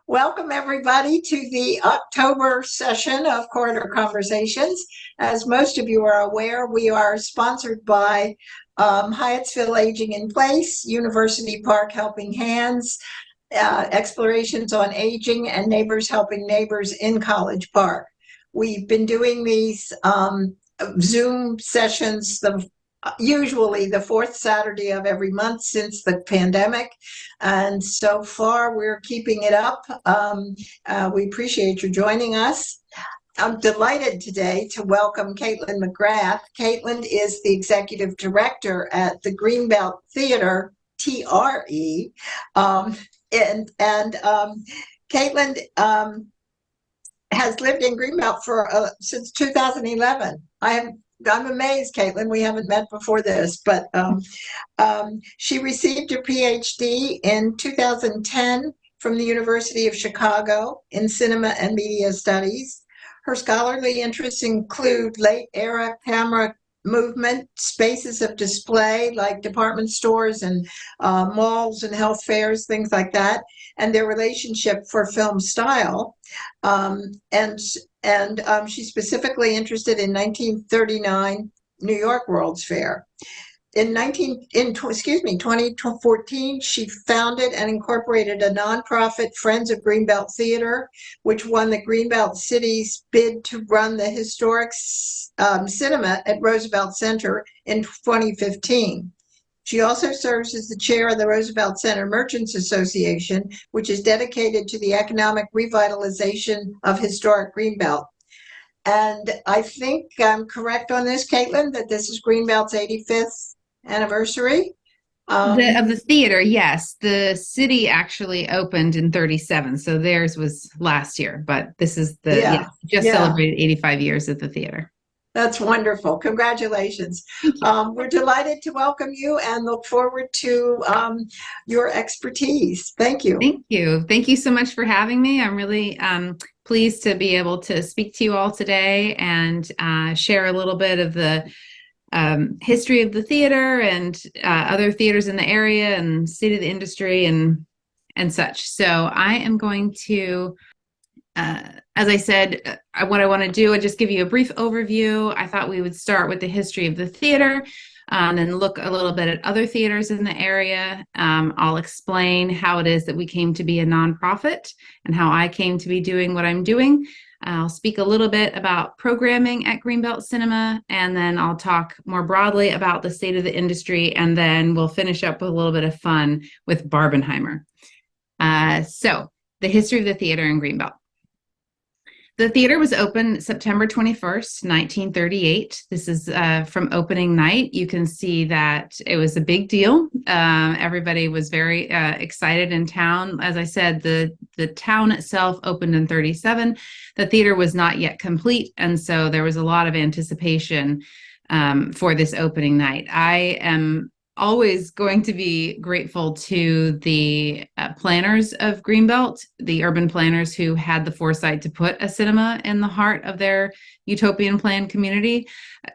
Welcome, everybody, to the October session of Corridor Conversations. As most of you are aware, we are sponsored by Hyattsville Aging in Place, University Park Helping Hands, Explorations on Aging, and Neighbors Helping Neighbors in College Park. We've been doing these Zoom sessions usually the fourth Saturday of every month since the pandemic. And so far, we're keeping it up. We appreciate you joining us. I'm delighted today to welcome Caitlin McGrath. Caitlin is the executive director at the Greenbelt Theatre, TRE. Caitlin has lived in Greenbelt since 2011. I'm amazed, Caitlin. We haven't met before this, but she received her PhD in 2010 from the University of Chicago in cinema and media studies. Her scholarly interests include late era camera movement, spaces of display like department stores and malls and health fairs, things like that, and their relationship for film style. She's specifically interested in 1939 New York World's Fair. In 2014, she founded and incorporated a nonprofit, Friends of Greenbelt Theatre, which won the Greenbelt City's bid to run the historic cinema at Roosevelt Center in 2015. She also serves as the chair of the Roosevelt Center Merchants Association, which is dedicated to the economic revitalization of historic Greenbelt. And I think I'm correct on this, Caitlin, that this is Greenbelt's 85th anniversary. Of the theater, yes. The city actually opened in 37, so theirs was last year, but this is celebrated 85 years at the theater. That's wonderful. Congratulations. We're delighted to welcome you and look forward to your expertise. Thank you. Thank you. Thank you so much for having me. I'm really pleased to be able to speak to you all today and share a little bit of the history of the theater and other theaters in the area and state of the industry and such. So I am going to, as I said, what I want to do is just give you a brief overview. I thought we would start with the history of the theater and then look a little bit at other theaters in the area. I'll explain how it is that we came to be a nonprofit and how I came to be doing what I'm doing. I'll speak a little bit about programming at Greenbelt Cinema, and then I'll talk more broadly about the state of the industry, and then we'll finish up with a little bit of fun with Barbenheimer. So, the history of the theater in Greenbelt. The theater was opened September 21st, 1938. This is from opening night. You can see that it was a big deal. Everybody was very excited in town. As I said, the town itself opened in 37. The theater was not yet complete, and so there was a lot of anticipation for this opening night. I am always going to be grateful to the planners of Greenbelt, the urban planners who had the foresight to put a cinema in the heart of their utopian planned community.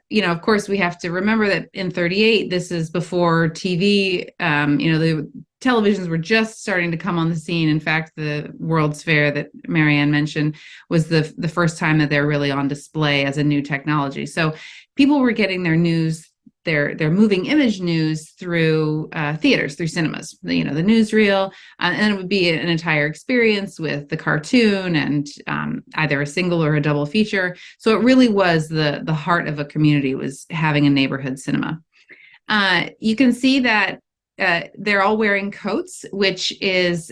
You know, of course, we have to remember that in 38, this is before TV, the televisions were just starting to come on the scene. In fact, the World's Fair that Marianne mentioned was the first time that they're really on display as a new technology. So people were getting their news, their moving image news through theaters, through cinemas, the newsreel, and it would be an entire experience with the cartoon and either a single or a double feature. So it really was the heart of a community, was having a neighborhood cinema. You can see that they're all wearing coats, which is,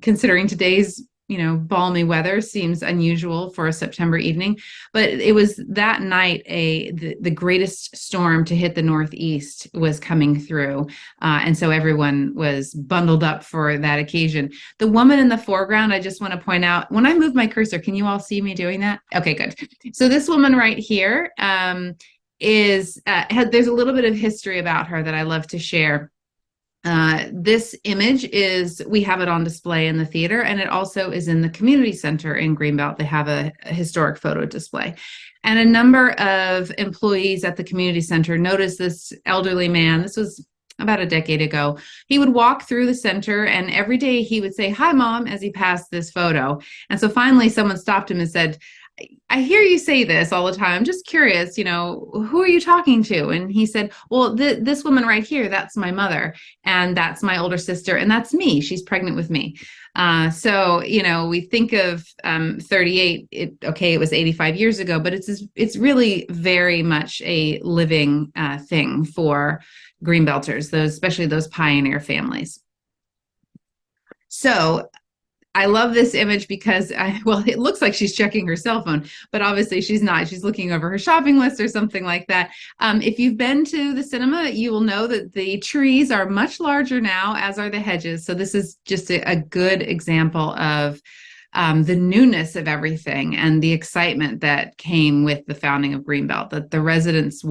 considering today's balmy weather, seems unusual for a September evening, but it was that night the greatest storm to hit the Northeast was coming through, and so everyone was bundled up for that occasion. The woman in the foreground, I just want to point out, when I move my cursor, can you all see me doing that? Okay, good. So this woman right here there's a little bit of history about her that I love to share. This image we have it on display in the theater, and it also is in the community center in Greenbelt. They have a historic photo display. And a number of employees at the community center noticed this elderly man. This was about a decade ago. He would walk through the center, and every day he would say, "Hi, Mom," as he passed this photo. And so finally someone stopped him and said, "I hear you say this all the time. I'm just curious, who are you talking to?" And he said, "Well, this woman right here, that's my mother, and that's my older sister, and that's me. She's pregnant with me." So, we think of 38, it was 85 years ago, but it's really very much a living thing for Greenbelters, especially those pioneer families. So I love this image because it looks like she's checking her cell phone, but obviously she's not. She's looking over her shopping list or something like that. If you've been to the cinema, you will know that the trees are much larger now, as are the hedges. So this is just a good example of the newness of everything and the excitement that came with the founding of Greenbelt, that the residents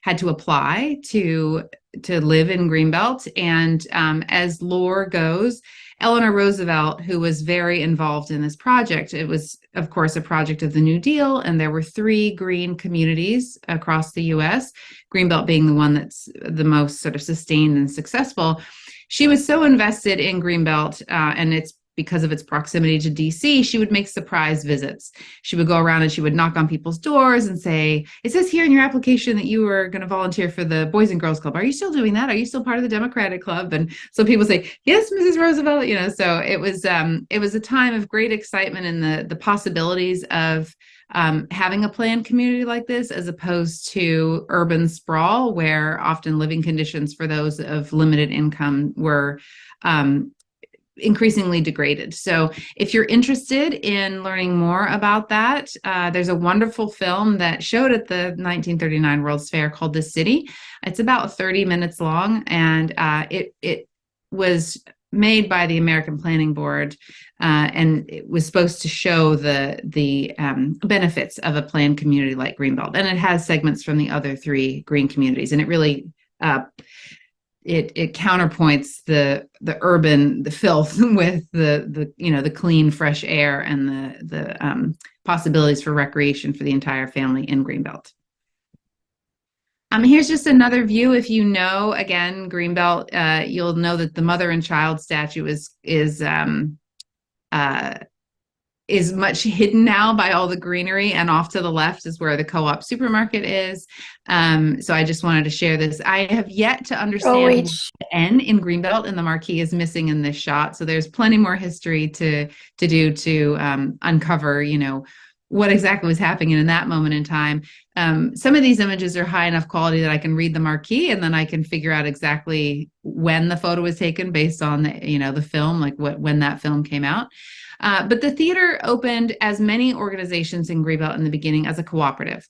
had to apply to live in Greenbelt. And as lore goes, Eleanor Roosevelt, who was very involved in this project, it was, of course, a project of the New Deal, and there were 3 green communities across the U.S., Greenbelt being the one that's the most sort of sustained and successful. She was so invested in Greenbelt, and it's because of its proximity to DC, she would make surprise visits. She would go around and she would knock on people's doors and say, "It says here in your application that you were going to volunteer for the Boys and Girls Club. Are you still doing that? Are you still part of the Democratic Club?" And so people say, "Yes, Mrs. Roosevelt." So it was a time of great excitement and the possibilities of having a planned community like this, as opposed to urban sprawl, where often living conditions for those of limited income were increasingly degraded. So if you're interested in learning more about that, there's a wonderful film that showed at the 1939 World's Fair called The City. It's about 30 minutes long, and it was made by the American Planning Board, and it was supposed to show the benefits of a planned community like Greenbelt. And it has segments from the other 3 green communities, and it really it counterpoints the filth with the clean, fresh air and the possibilities for recreation for the entire family in Greenbelt. Here's just another view. If you know, again, Greenbelt, you'll know that the mother and child statue is much hidden now by all the greenery, and off to the left is where the Co-op supermarket is. So I just wanted to share this. I have yet to understand the N in Greenbelt, and the marquee is missing in this shot. So there's plenty more history to do to uncover, what exactly was happening in that moment in time. Some of these images are high enough quality that I can read the marquee, and then I can figure out exactly when the photo was taken based on the film, like when that film came out. But the theater opened, as many organizations in Greenbelt in the beginning, as a cooperative.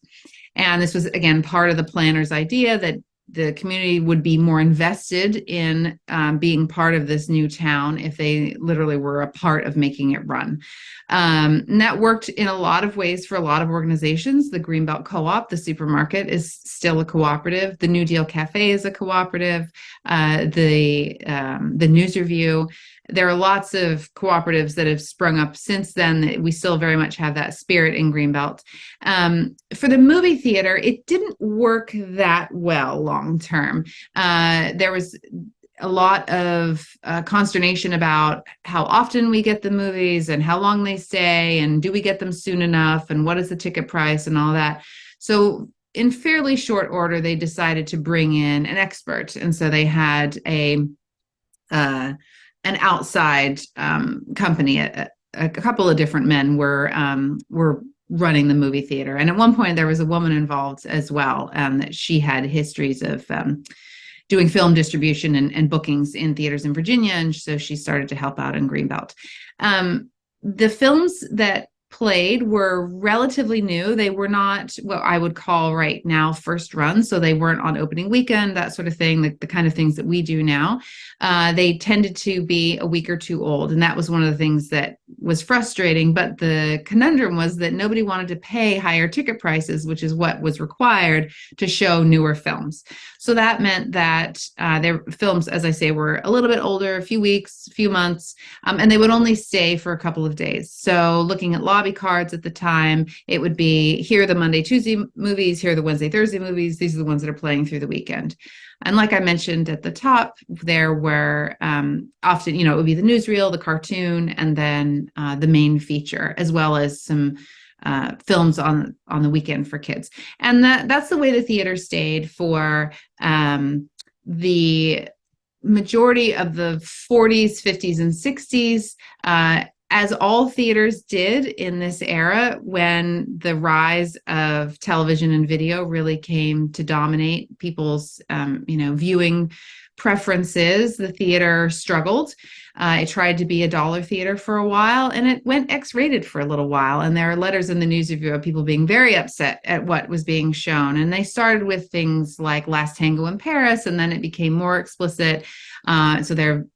And this was, again, part of the planner's idea that the community would be more invested in being part of this new town if they literally were a part of making it run. And that worked in a lot of ways for a lot of organizations. The Greenbelt Co-op, the supermarket, is still a cooperative. The New Deal Cafe is a cooperative. The News Review. There are lots of cooperatives that have sprung up since then. We still very much have that spirit in Greenbelt. For the movie theater, it didn't work that well long term. There was a lot of consternation about how often we get the movies and how long they stay, and do we get them soon enough, and what is the ticket price and all that. So in fairly short order, they decided to bring in an expert. And so they had an outside company. A couple of different men were running the movie theater. And at one point, there was a woman involved as well, that she had histories of doing film distribution and bookings in theaters in Virginia. And so she started to help out in Greenbelt. The films that played were relatively new. They were not what I would call right now first run. So they weren't on opening weekend, that sort of thing, the kind of things that we do now. They tended to be a week or two old. And that was one of the things that was frustrating. But the conundrum was that nobody wanted to pay higher ticket prices, which is what was required to show newer films. So that meant that their films, as I say, were a little bit older, a few weeks, a few months, and they would only stay for a couple of days. So looking at lobby lobby cards at the time. It would be, here are the Monday, Tuesday movies, here are the Wednesday, Thursday movies. These are the ones that are playing through the weekend. And like I mentioned at the top, there were often, it would be the newsreel, the cartoon, and then the main feature, as well as some films on the weekend for kids. And that's the way the theater stayed for the majority of the 40s, 50s, and 60s, as all theaters did in this era when the rise of television and video really came to dominate people's, viewing preferences. The theater struggled. It tried to be a dollar theater for a while, and it went X-rated for a little while. And there are letters in the news review of people being very upset at what was being shown. And they started with things like Last Tango in Paris, and then it became more explicit. So they're,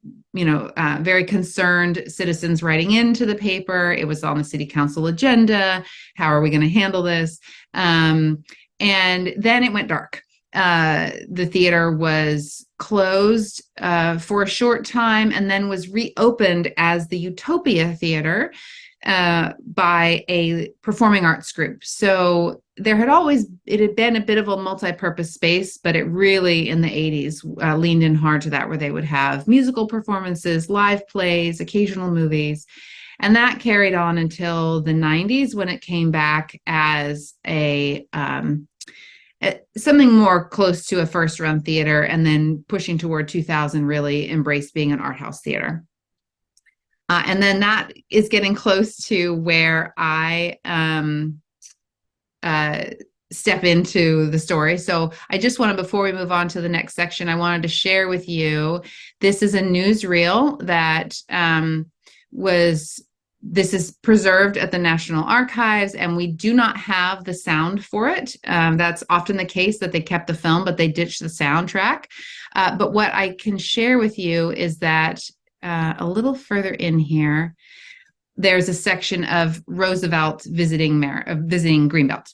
very concerned citizens writing into the paper. It was on the city council agenda. How are we going to handle this? And then it went dark. The theater was closed for a short time and then was reopened as the Utopia Theater by a performing arts group. So it had been a bit of a multi-purpose space, but it really in the 80s leaned in hard to that, where they would have musical performances, live plays, occasional movies. And that carried on until the 90s, when it came back as something more close to a first run theater, and then pushing toward 2000 really embraced being an art house theater. And then that is getting close to where I step into the story. So I just wanted, before we move on to the next section, I wanted to share with you, this is a newsreel that this is preserved at the National Archives, and we do not have the sound for it. That's often the case, that they kept the film, but they ditched the soundtrack. But what I can share with you is that a little further in here, there's a section of Roosevelt visiting Greenbelt.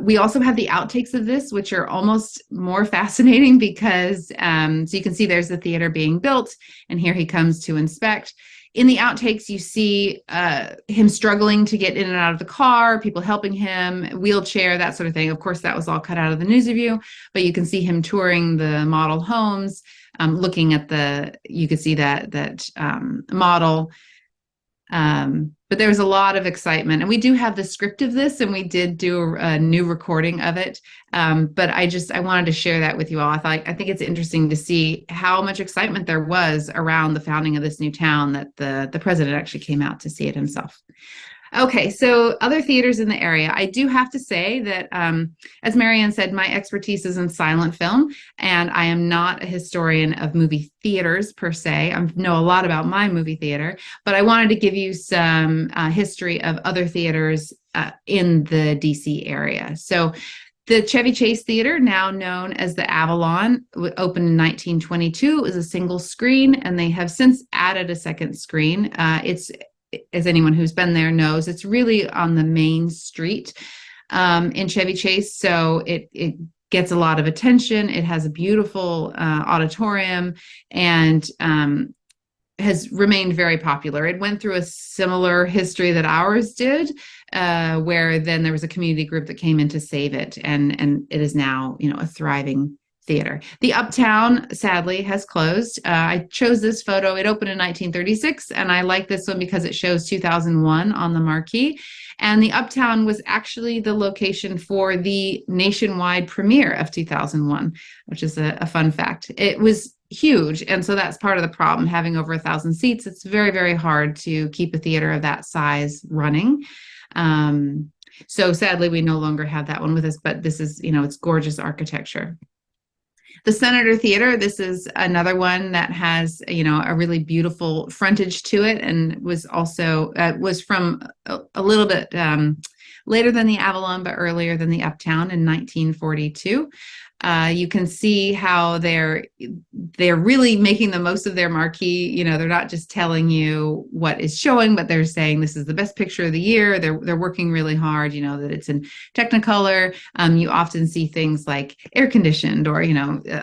We also have the outtakes of this, which are almost more fascinating because, so you can see there's the theater being built, and here he comes to inspect. In the outtakes, you see him struggling to get in and out of the car, people helping him, wheelchair, that sort of thing. Of course, that was all cut out of the news review, but you can see him touring the model homes, looking at you could see that model. But there was a lot of excitement, and we do have the script of this, and we did do a new recording of it. But I wanted to share that with you all. I think it's interesting to see how much excitement there was around the founding of this new town, that the president actually came out to see it himself. Okay, so other theaters in the area. I do have to say that, as Marianne said, my expertise is in silent film, and I am not a historian of movie theaters per se. I know a lot about my movie theater, but I wanted to give you some history of other theaters in the DC area. So the Chevy Chase Theater, now known as the Avalon, opened in 1922. It was a single screen, and they have since added a second screen. It's, as anyone who's been there knows, it's really on the main street in Chevy Chase. So it gets a lot of attention. It has a beautiful auditorium, and has remained very popular. It went through a similar history that ours did, where then there was a community group that came in to save it, and it is now, a thriving theater. The Uptown, sadly, has closed. I chose this photo. It opened in 1936, and I like this one because it shows 2001 on the marquee. And the Uptown was actually the location for the nationwide premiere of 2001, which is a fun fact. It was huge, and so that's part of the problem. Having over 1,000 seats, it's very, very hard to keep a theater of that size running. So sadly, we no longer have that one with us, but this is, it's gorgeous architecture. The Senator Theater, this is another one that has, a really beautiful frontage to it, and was also, was from a little bit later than the Avalon, but earlier than the Uptown in 1942. You can see how they're really making the most of their marquee. They're not just telling you what is showing, but they're saying this is the best picture of the year. They're working really hard, that it's in Technicolor. You often see things like air conditioned or,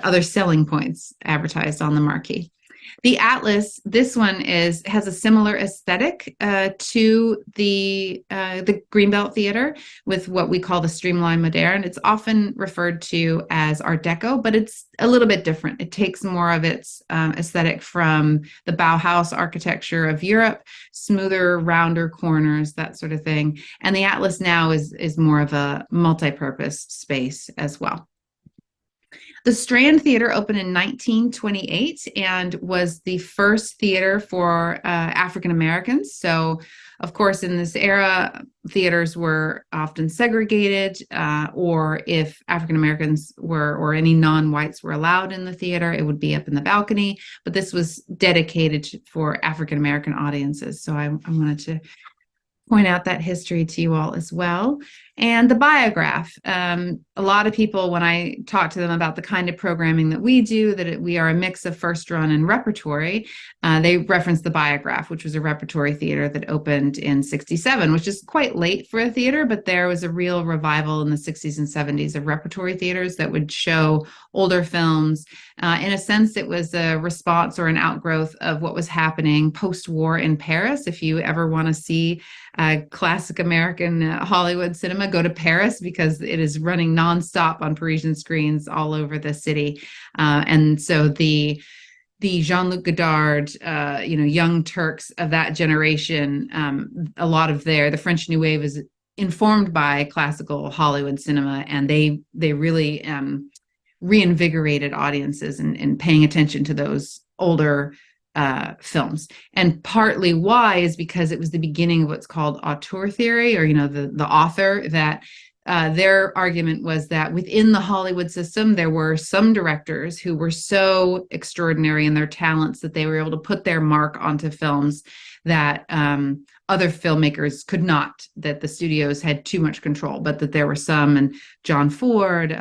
other selling points advertised on the marquee. The Atlas, this one has a similar aesthetic to the Greenbelt Theater with what we call the streamline moderne. It's often referred to as Art Deco, but it's a little bit different. It takes more of its aesthetic from the Bauhaus architecture of Europe, smoother, rounder corners, that sort of thing. And the Atlas now is more of a multi-purpose space as well. The Strand Theater opened in 1928 and was the first theater for African Americans. So, of course, in this era, theaters were often segregated, or if African Americans were, or any non-whites were allowed in the theater, it would be up in the balcony. But this was dedicated for African American audiences. So I wanted to point out that history to you all as well. And the Biograph. A lot of people, when I talk to them about the kind of programming that we do, that we are a mix of first run and repertory, they reference the Biograph, which was a repertory theater that opened in 67, which is quite late for a theater, but there was a real revival in the 60s and 70s of repertory theaters that would show older films. In a sense, it was a response or an outgrowth of what was happening post-war in Paris. If you ever want to see classic American Hollywood cinema, go to Paris, because it is running nonstop on Parisian screens all over the city. And so the Jean-Luc Godard, Young Turks of that generation, a lot of the French New Wave is informed by classical Hollywood cinema, and they really reinvigorated audiences in paying attention to those older films. And partly why is because it was the beginning of what's called auteur theory, or the author, that their argument was that within the Hollywood system there were some directors who were so extraordinary in their talents that they were able to put their mark onto films that other filmmakers could not, that the studios had too much control, but that there were some, and John Ford,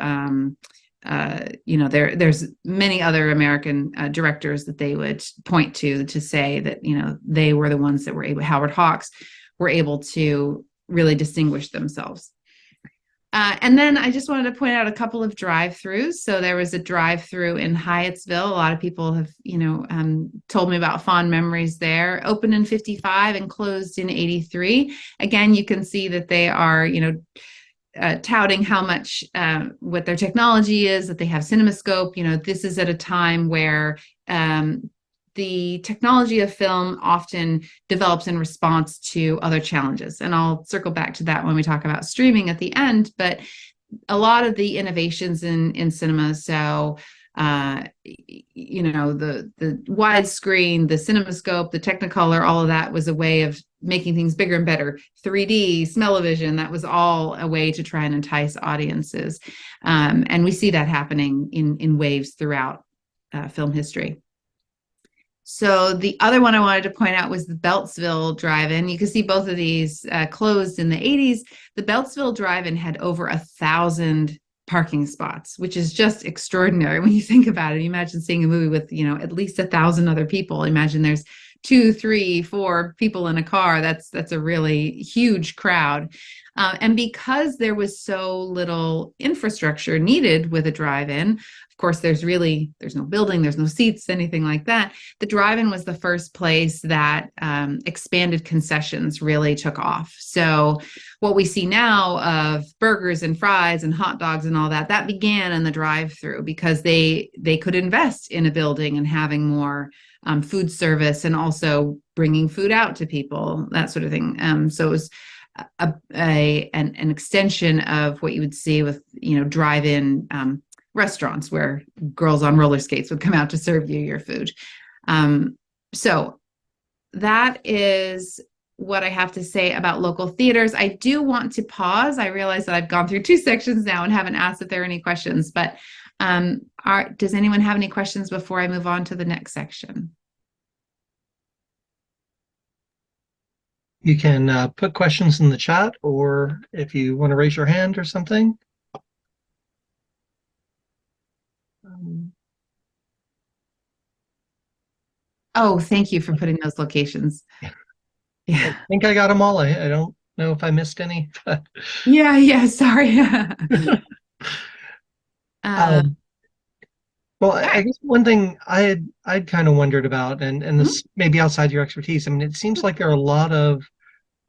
there's many other American directors that they would point to say that, they were the ones that were able, Howard Hawks, were able to really distinguish themselves. And then I just wanted to point out a couple of drive-throughs. So there was a drive-through in Hyattsville. A lot of people have, told me about fond memories there. Opened in 55 and closed in 83. Again, you can see that they are, touting how much what their technology is, that they have CinemaScope. This is at a time where the technology of film often develops in response to other challenges. And I'll circle back to that when we talk about streaming at the end. But a lot of the innovations in cinema, so the widescreen, the CinemaScope, the Technicolor, all of that was a way of making things bigger and better. 3D, smell-o-vision, that was all a way to try and entice audiences. And we see that happening in waves throughout film history. So the other one I wanted to point out was the Beltsville Drive-In. You can see both of these closed in the 80s. The Beltsville Drive-In had over 1,000 parking spots, which is just extraordinary when you think about it. You imagine seeing a movie with, at least 1,000 other people. Imagine there's 2, 3, 4 people in a car. That's a really huge crowd. And because there was so little infrastructure needed with a drive-in, of course, there's no building, there's no seats, anything like that. The drive-in was the first place that expanded concessions really took off. So what we see now of burgers and fries and hot dogs and all that began in the drive-through, because they could invest in a building and having more food service, and also bringing food out to people, that sort of thing. So it was an extension of what you would see with drive-in restaurants, where girls on roller skates would come out to serve you your food. So that is what I have to say about local theaters. I do want to pause. I realize that I've gone through 2 sections now and haven't asked if there are any questions, but does anyone have any questions before I move on to the next section? You can put questions in the chat, or if you want to raise your hand or something. Oh, thank you for putting those locations. Yeah. I think I got them all. I don't know if I missed any. But yeah, sorry. Well, All I right. guess one thing I'd kind of wondered about, and Mhm. this may be outside your expertise. I mean, it seems like there are a lot of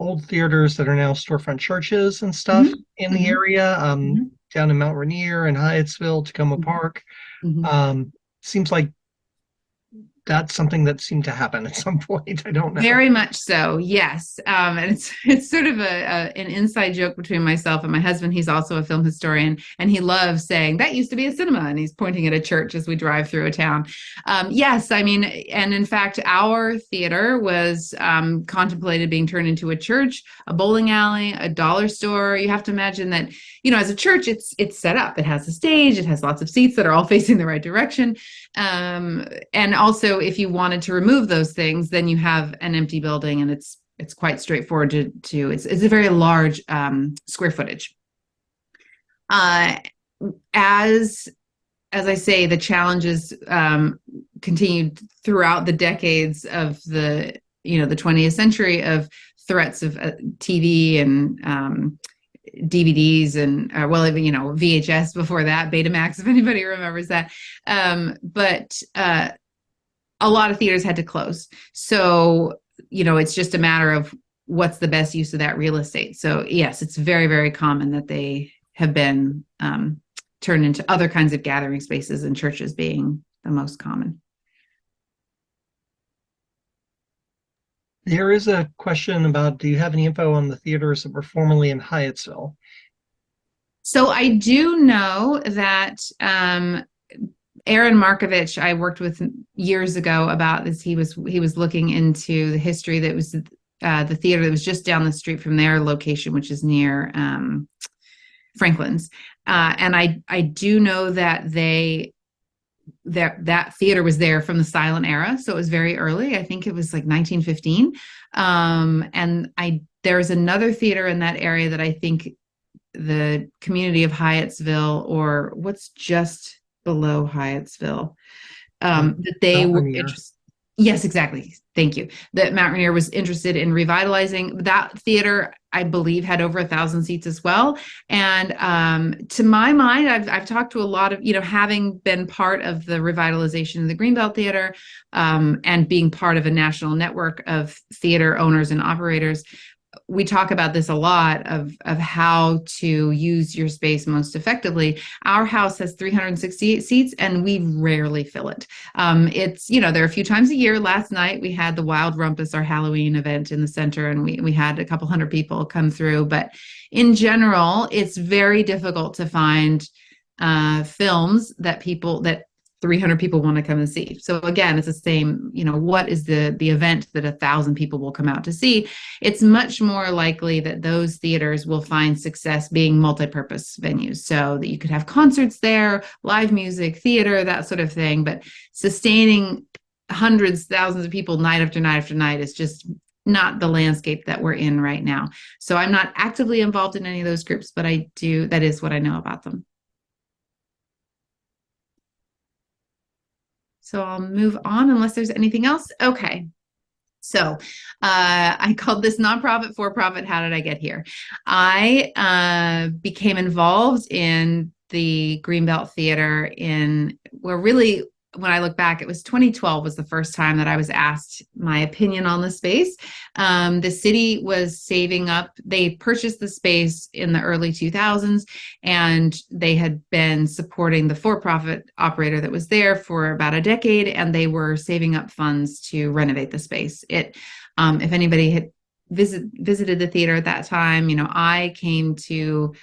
old theaters that are now storefront churches and stuff Mhm. in the Mhm. area, Mhm. down in Mount Rainier and Hyattsville, Tacoma Mhm. Park. Mhm. Seems like that's something that seemed to happen at some point. I don't know. Very much so, yes. And it's sort of an inside joke between myself and my husband. He's also a film historian, and he loves saying that used to be a cinema, and he's pointing at a church as we drive through a town. Yes, I mean, and in fact, our theater was contemplated being turned into a church, a bowling alley, a dollar store. You have to imagine that, as a church, it's set up. It has a stage, it has lots of seats that are all facing the right direction. And also, if you wanted to remove those things, then you have an empty building, and it's quite straightforward to it's a very large square footage. Uh, as as I say, the challenges continued throughout the decades of the 20th century of threats of TV and DVDs and well, even VHS before that, Betamax, if anybody remembers that. But a lot of theaters had to close. So, it's just a matter of what's the best use of that real estate. So, yes, it's very, very common that they have been turned into other kinds of gathering spaces, and churches being the most common. There is a question about, do you have any info on the theaters that were formerly in Hyattsville? So I do know that Aaron Markovich, I worked with years ago about this. He was looking into the history that was the theater that was just down the street from their location, which is near Franklin's. And I do know that that theater was there from the silent era, so it was very early. I think it was like 1915. And there's another theater in that area that I think the community of Hyattsville, or what's just below Hyattsville, that they Mount were Rainier. interested. Yes, exactly. Thank you. That Mount Rainier was interested in revitalizing that theater. I believe had over 1,000 seats as well. And to my mind, I've talked to a lot of, having been part of the revitalization of the Greenbelt Theater, and being part of a national network of theater owners and operators. We talk about this a lot of how to use your space most effectively. Our house has 368 seats, and we rarely fill it. It's, there are a few times a year. Last night we had the Wild Rumpus, our Halloween event in the center, and we had a couple hundred people come through. But in general, it's very difficult to find films that 300 people want to come and see. So again, it's the same, what is the event that 1,000 people will come out to see? It's much more likely that those theaters will find success being multi-purpose venues, so that you could have concerts there, live music, theater, that sort of thing. But sustaining hundreds, thousands of people night after night after night is just not the landscape that we're in right now. So I'm not actively involved in any of those groups, but that is what I know about them. So I'll move on unless there's anything else. Okay. So I called this nonprofit for profit. How did I get here? I became involved in the Greenbelt Theater really, when I look back, it was 2012 was the first time that I was asked my opinion on the space. The city was saving up. They purchased the space in the early 2000s, and they had been supporting the for-profit operator that was there for about a decade, and they were saving up funds to renovate the space. If anybody had visited the theater at that time, I came to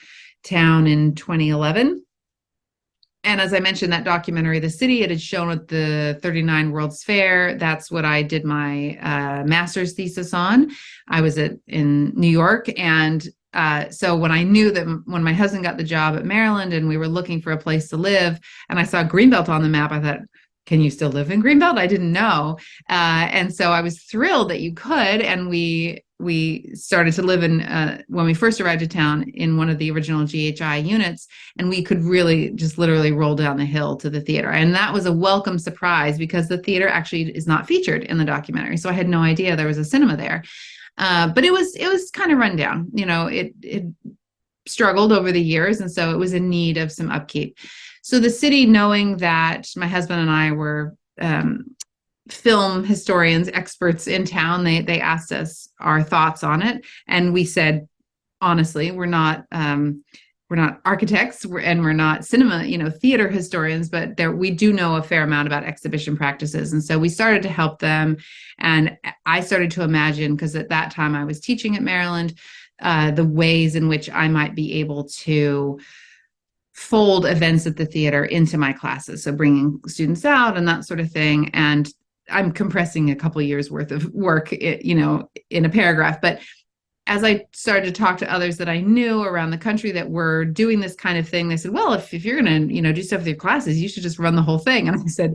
town in 2011. And as I mentioned, that documentary, The City, it had shown at the 39 World's Fair. That's what I did my master's thesis on. I was in New York. And so when I knew that when my husband got the job at Maryland and we were looking for a place to live, and I saw Greenbelt on the map, I thought, can you still live in Greenbelt? I didn't know. And so I was thrilled that you could. And we started to live in, when we first arrived to town, in one of the original GHI units, and we could really just literally roll down the hill to the theater. And that was a welcome surprise, because the theater actually is not featured in the documentary. So I had no idea there was a cinema there. But it was kind of run down. It struggled over the years, and so it was in need of some upkeep. So the city, knowing that my husband and I were film historians, experts in town, they asked us our thoughts on it, and we said, honestly, we're not architects, we're not cinema, theater historians, but we do know a fair amount about exhibition practices. And so we started to help them. And I started to imagine, because at that time I was teaching at Maryland, the ways in which I might be able to fold events at the theater into my classes. So bringing students out and that sort of thing. And I'm compressing a couple of years worth of work, in a paragraph. But as I started to talk to others that I knew around the country that were doing this kind of thing, they said, well, if you're going to, do stuff with your classes, you should just run the whole thing. And I said,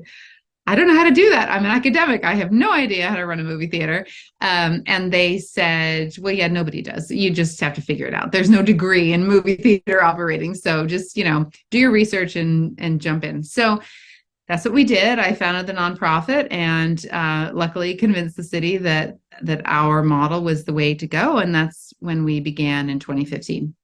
I don't know how to do that. I'm an academic. I have no idea how to run a movie theater. And they said, well, yeah, nobody does. You just have to figure it out. There's no degree in movie theater operating. So just, do your research and jump in. So that's what we did. I founded the nonprofit and luckily convinced the city that our model was the way to go. And that's when we began in 2015.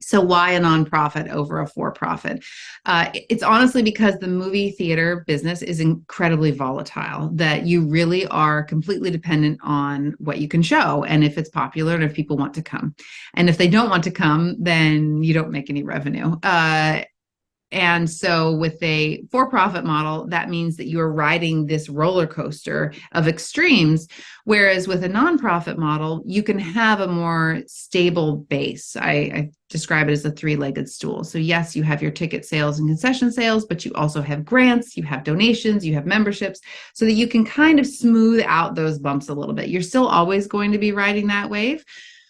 So why a nonprofit over a for-profit? It's honestly because the movie theater business is incredibly volatile, that you really are completely dependent on what you can show and if it's popular and if people want to come. And if they don't want to come, then you don't make any revenue. And so with a for-profit model, that means that you're riding this roller coaster of extremes, whereas with a nonprofit model, you can have a more stable base. I describe it as a three-legged stool. So yes, you have your ticket sales and concession sales, but you also have grants, you have donations, you have memberships, so that you can kind of smooth out those bumps a little bit. You're still always going to be riding that wave.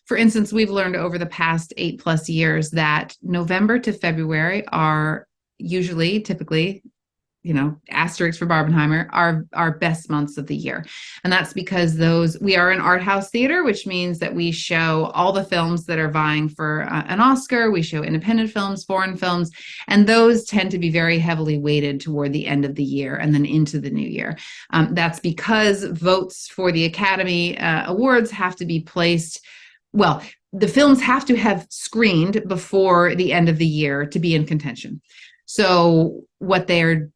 For instance, we've learned over the past 8+ years that November to February are typically, asterisks for Barbenheimer, our best months of the year. And that's because we are an art house theater, which means that we show all the films that are vying for an Oscar. We show independent films, foreign films, and those tend to be very heavily weighted toward the end of the year and then into the new year. That's because votes for the Academy Awards have to be placed, the films have to have screened before the end of the year to be in contention. So what their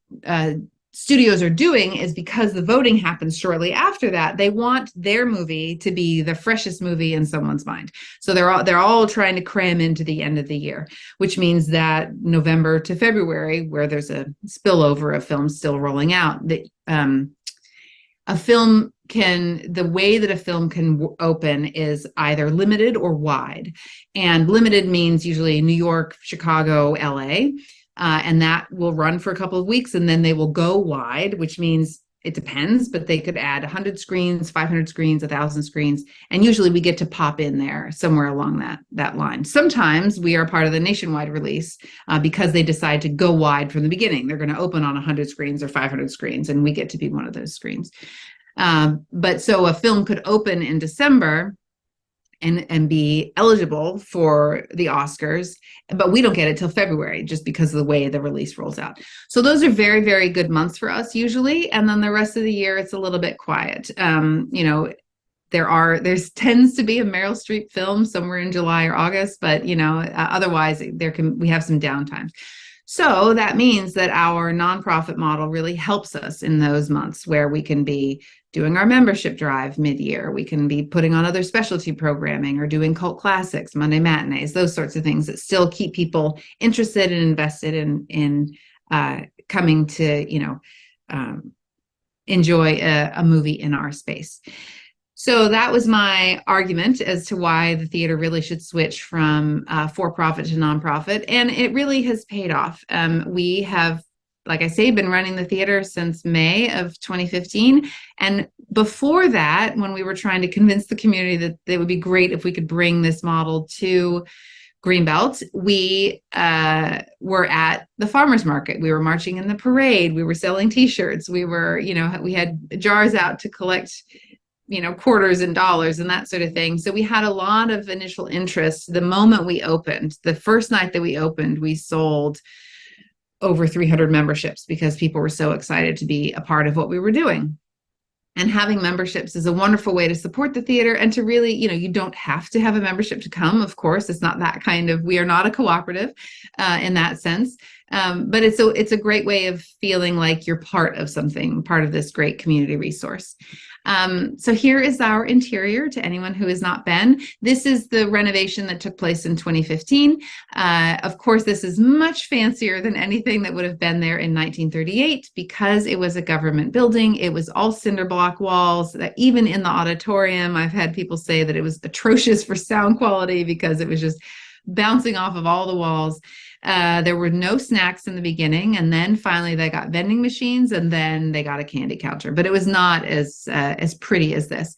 studios are doing is, because the voting happens shortly after that, they want their movie to be the freshest movie in someone's mind. So they're all trying to cram into the end of the year, which means that November to February, where there's a spillover of films still rolling out, the way that a film can open is either limited or wide. And limited means usually New York, Chicago, LA. And that will run for a couple of weeks, and then they will go wide, which means it depends, but they could add 100 screens, 500 screens, 1,000 screens. And usually we get to pop in there somewhere along that line. Sometimes we are part of the nationwide release because they decide to go wide from the beginning. They're going to open on 100 screens or 500 screens, and we get to be one of those screens. But so a film could open in December and be eligible for the Oscars, but we don't get it till February just because of the way the release rolls out. So those are very, very good months for us usually. And then the rest of the year, it's a little bit quiet. There tends to be a Meryl Streep film somewhere in July or August, but otherwise we have some downtime. So that means that our nonprofit model really helps us in those months where we can be doing our membership drive mid-year. We can be putting on other specialty programming or doing cult classics, Monday matinees, those sorts of things that still keep people interested and invested in coming to, enjoy a movie in our space. So that was my argument as to why the theater really should switch from for-profit to nonprofit, and it really has paid off. We have, like I say, been running the theater since May of 2015, and before that, when we were trying to convince the community that it would be great if we could bring this model to Greenbelt, we were at the farmers market. We were marching in the parade. We were selling T-shirts. We were, we had jars out to collect quarters and dollars and that sort of thing. So we had a lot of initial interest. The moment we opened, the first night that we opened, we sold over 300 memberships because people were so excited to be a part of what we were doing. And having memberships is a wonderful way to support the theater and to really, you don't have to have a membership to come. Of course, it's not that we are not a cooperative in that sense. But it's a great way of feeling like you're part of something, part of this great community resource. So here is our interior to anyone who has not been. This is the renovation that took place in 2015. Of course, this is much fancier than anything that would have been there in 1938 because it was a government building. It was all cinder block walls. That even in the auditorium, I've had people say that it was atrocious for sound quality because it was just bouncing off of all the walls. There were no snacks in the beginning, and then finally they got vending machines, and then they got a candy counter. But it was not as pretty as this.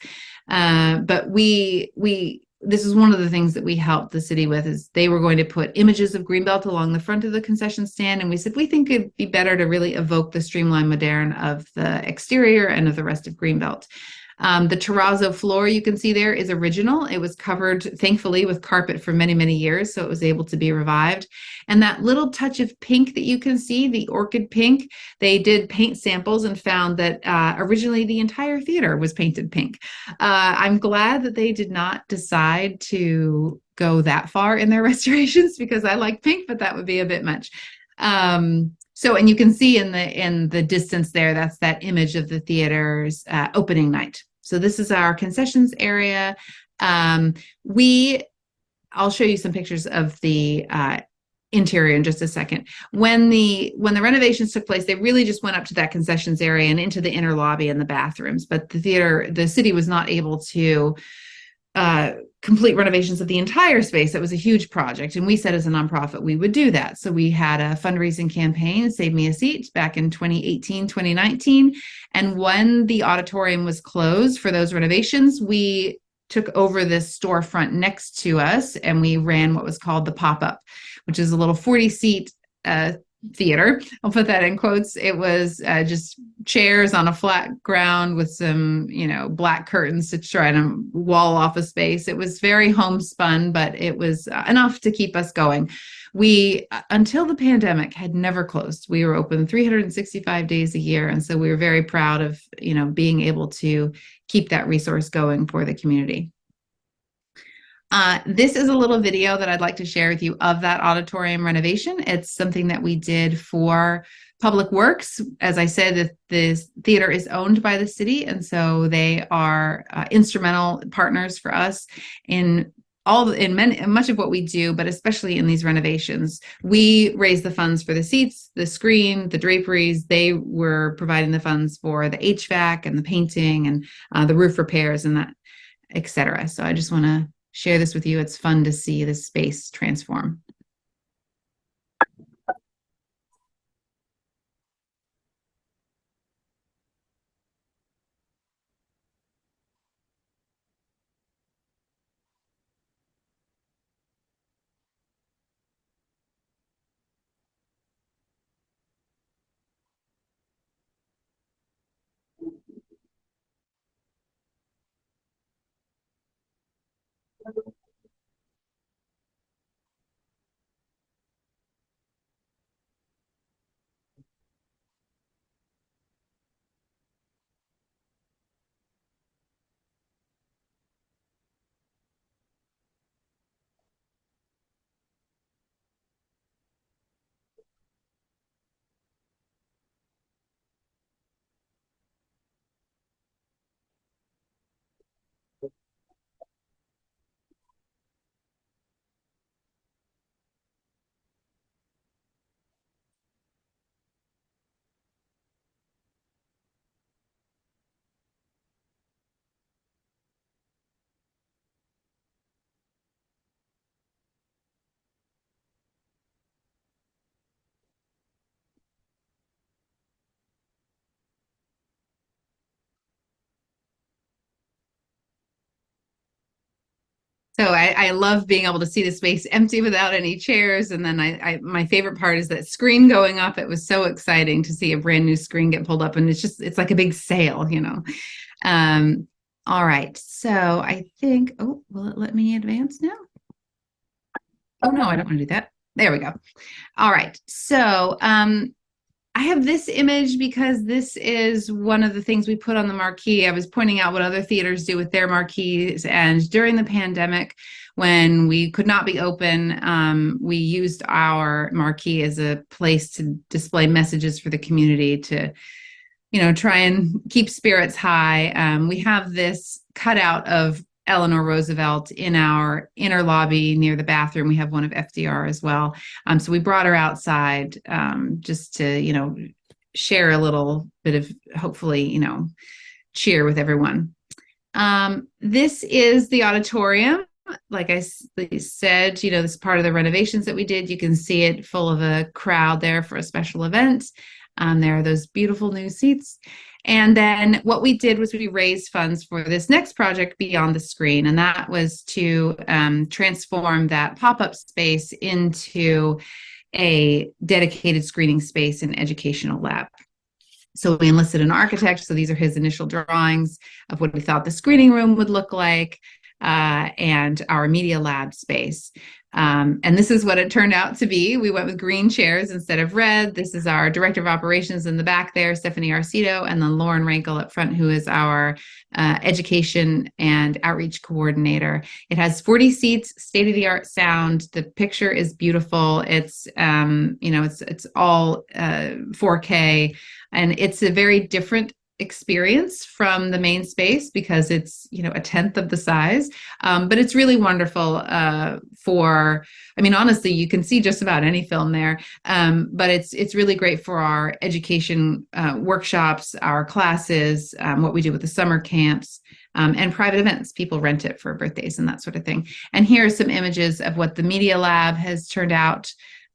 But this is one of the things that we helped the city with, is they were going to put images of Greenbelt along the front of the concession stand, and we said we think it'd be better to really evoke the streamlined modern of the exterior and of the rest of Greenbelt. The terrazzo floor you can see there is original. It was covered, thankfully, with carpet for many, many years, so it was able to be revived. And that little touch of pink that you can see, the orchid pink, they did paint samples and found that originally the entire theater was painted pink. I'm glad that they did not decide to go that far in their restorations because I like pink, but that would be a bit much. So, and you can see in the distance there, that's that image of the theater's opening night. So this is our concessions area. I'll show you some pictures of the interior in just a second. When the renovations took place, they really just went up to that concessions area and into the inner lobby and the bathrooms. But the city was not able to complete renovations of the entire space. It was a huge project, and we said as a nonprofit we would do that. So we had a fundraising campaign, Save Me a Seat, back in 2018, 2019. And when the auditorium was closed for those renovations, we took over this storefront next to us and we ran what was called the pop-up, which is a little 40-seat theater. I'll put that in quotes. It was just chairs on a flat ground with some, black curtains to try to wall off a space. It was very homespun, but it was enough to keep us going. We, until the pandemic, had never closed. We were open 365 days a year. And so we were very proud of, being able to keep that resource going for the community. This is a little video that I'd like to share with you of that auditorium renovation. It's something that we did for Public Works. As I said, this theater is owned by the city, and so they are instrumental partners for us in much of what we do, but especially in these renovations. We raise the funds for the seats, the screen, the draperies. They were providing the funds for the HVAC and the painting and the roof repairs and that, etc. So I just want to share this with you. It's fun to see this space transform. So I love being able to see the space empty without any chairs. And then my favorite part is that screen going up. It was so exciting to see a brand new screen get pulled up, and it's like a big sale, All right. So I think, will it let me advance now? Oh, no, I don't want to do that. There we go. All right. So I have this image because this is one of the things we put on the marquee. I was pointing out what other theaters do with their marquees. And during the pandemic, when we could not be open, we used our marquee as a place to display messages for the community to, try and keep spirits high. We have this cutout of Eleanor Roosevelt in our inner lobby near the bathroom. We have one of FDR as well. So we brought her outside just to, share a little bit of, hopefully, cheer with everyone. This is the auditorium. Like I said, this is part of the renovations that we did. You can see it full of a crowd there for a special event. There are those beautiful new seats. And then what we did was we raised funds for this next project, Beyond the Screen, and that was to transform that pop-up space into a dedicated screening space and educational lab. So we enlisted an architect. So these are his initial drawings of what we thought the screening room would look like, and our media lab space. And this is what it turned out to be. We went with green chairs instead of red. This is our director of operations in the back there, Stephanie Arcito, and then Lauren Rankel up front, who is our education and outreach coordinator. It has 40 seats, state-of-the-art sound. The picture is beautiful. It's, it's all 4K, and it's a very different experience from the main space because it's a tenth of the size, but it's really wonderful honestly you can see just about any film there, but it's really great for our education workshops, our classes, what we do with the summer camps, and private events. People rent it for birthdays and that sort of thing. And here are some images of what the media lab has turned out,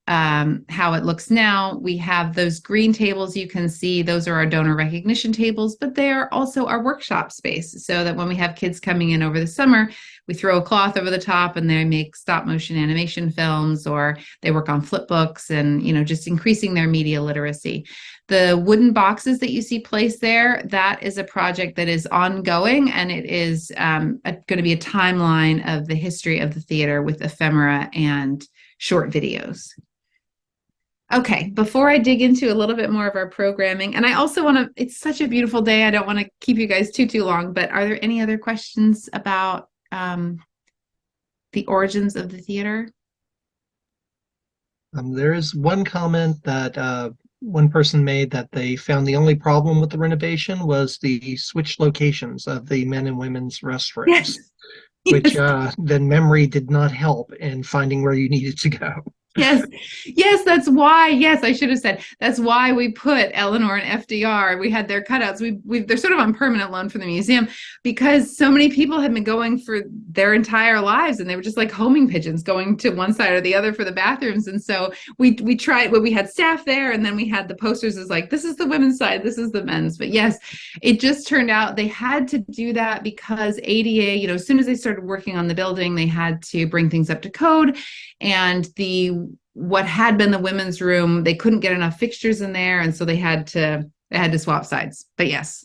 how it looks now. We have those green tables you can see. Those are our donor recognition tables, but they are also our workshop space, so that when we have kids coming in over the summer, we throw a cloth over the top and they make stop motion animation films, or they work on flip books and, just increasing their media literacy. The wooden boxes that you see placed there, that is a project that is ongoing, and it is going to be a timeline of the history of the theater with ephemera and short videos. Okay, before I dig into a little bit more of our programming, and I also want to, it's such a beautiful day, I don't want to keep you guys too long, but are there any other questions about the origins of the theater? There is one comment that one person made, that they found the only problem with the renovation was the switched locations of the men and women's restrooms, Yes. which then memory did not help in finding where you needed to go. Yes, that's why. Yes, I should have said that's why we put Eleanor and FDR. We had their cutouts. They're sort of on permanent loan for the museum because so many people had been going for their entire lives, and they were just like homing pigeons, going to one side or the other for the bathrooms. And so we tried. Well, we had staff there, and then we had the posters as like, this is the women's side, this is the men's. But yes, it just turned out they had to do that because ADA. As soon as they started working on the building, they had to bring things up to code, and what had been the women's room, they couldn't get enough fixtures in there, and so they had to swap sides. But yes,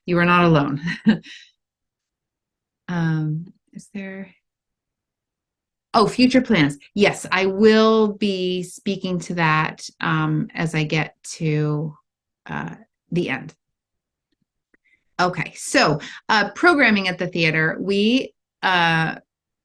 you are not alone. Is there? Oh, future plans. Yes, I will be speaking to that as I get to the end. Okay, so programming at the theater, we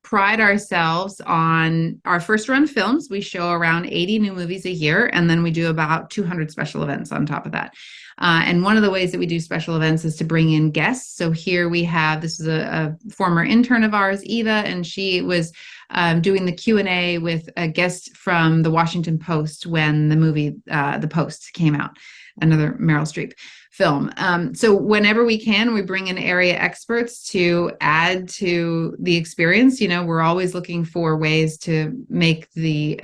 pride ourselves on our first run films. We show around 80 new movies a year, and then we do about 200 special events on top of that. And one of the ways that we do special events is to bring in guests. So here we have, this is a former intern of ours, Eva, and she was doing the Q&A with a guest from the Washington Post when the movie The Post came out, another Meryl Streep film. So whenever we can, we bring in area experts to add to the experience. We're always looking for ways to make the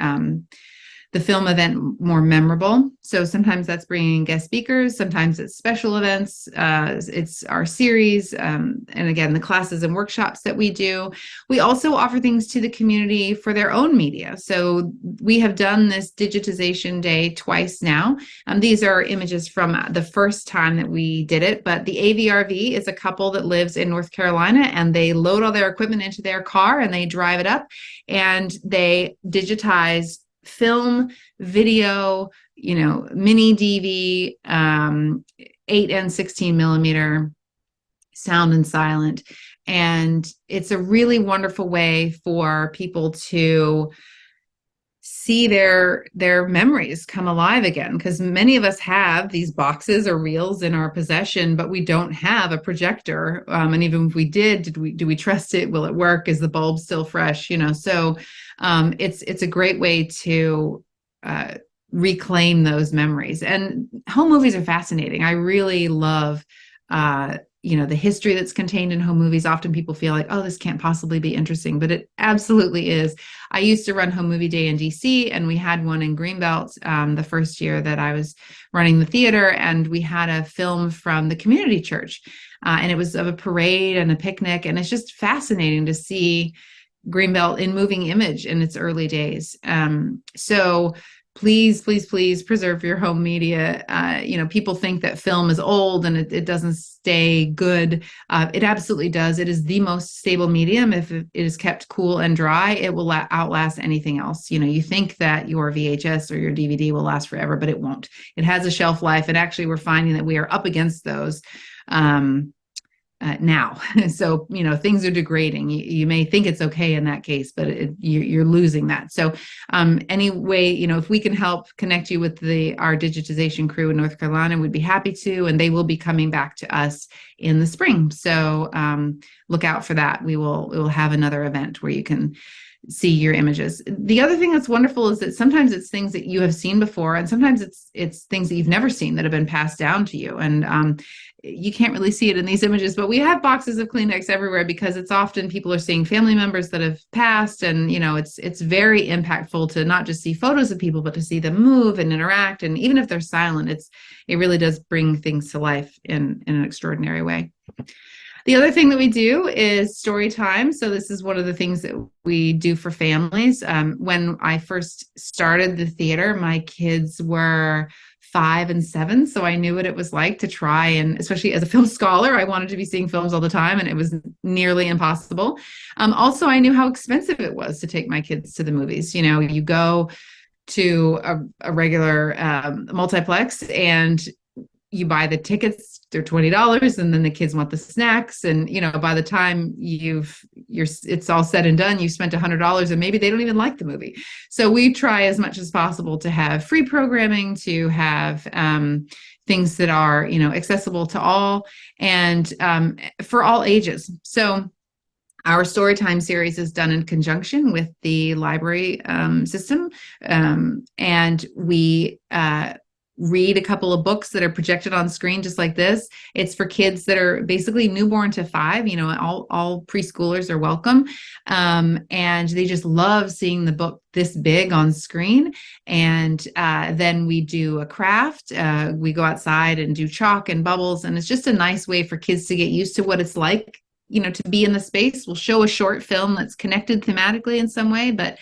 film event more memorable. So sometimes that's bringing in guest speakers, sometimes it's special events, it's our series, and again, the classes and workshops that we do. We also offer things to the community for their own media. So we have done this digitization day twice now. These are images from the first time that we did it, but the AVRV is a couple that lives in North Carolina, and they load all their equipment into their car and they drive it up, and they digitize film, video, mini DV, 8 and 16 millimeter, sound and silent. And it's a really wonderful way for people to see their memories come alive again, because many of us have these boxes or reels in our possession, but we don't have a projector, and even if we did we trust it? Will it work? Is the bulb still fresh? So it's a great way to reclaim those memories. And home movies are fascinating. I really love the history that's contained in home movies. Often people feel like, oh, this can't possibly be interesting, but it absolutely is. I used to run Home Movie Day in DC, and we had one in Greenbelt the first year that I was running the theater, and we had a film from the community church, and it was of a parade and a picnic, and it's just fascinating to see Greenbelt in moving image in its early days. So please, please, please preserve your home media. People think that film is old and it doesn't stay good. It absolutely does. It is the most stable medium. If it is kept cool and dry, it will outlast anything else. You think that your VHS or your DVD will last forever, but it won't. It has a shelf life. And actually, we're finding that we are up against those now. So, things are degrading. You may think it's okay in that case, but you're losing that. So anyway, if we can help connect you with our digitization crew in North Carolina, we'd be happy to, and they will be coming back to us in the spring. So look out for that. We will have another event where you can see your images. The other thing that's wonderful is that sometimes it's things that you have seen before, and sometimes it's things that you've never seen that have been passed down to you. And you can't really see it in these images, but we have boxes of Kleenex everywhere, because it's often people are seeing family members that have passed, and it's very impactful to not just see photos of people, but to see them move and interact. And even if they're silent, it really does bring things to life in an extraordinary way. The other thing that we do is story time. So this is one of the things that we do for families. When I first started the theater, my kids were 5 and 7. So I knew what it was like to try, and especially as a film scholar, I wanted to be seeing films all the time, and it was nearly impossible. Also, I knew how expensive it was to take my kids to the movies. You go to a regular multiplex and you buy the tickets, they're $20, and then the kids want the snacks. And, by the time it's all said and done, you spent $100 and maybe they don't even like the movie. So we try as much as possible to have free programming, to have things that are, accessible to all, and for all ages. So our Storytime series is done in conjunction with the library system, and we read a couple of books that are projected on screen just like this. It's for kids that are basically newborn to 5. All preschoolers are welcome, and they just love seeing the book this big on screen. And then we do a craft. We go outside and do chalk and bubbles, and it's just a nice way for kids to get used to what it's like, to be in the space. We'll show a short film that's connected thematically in some way, but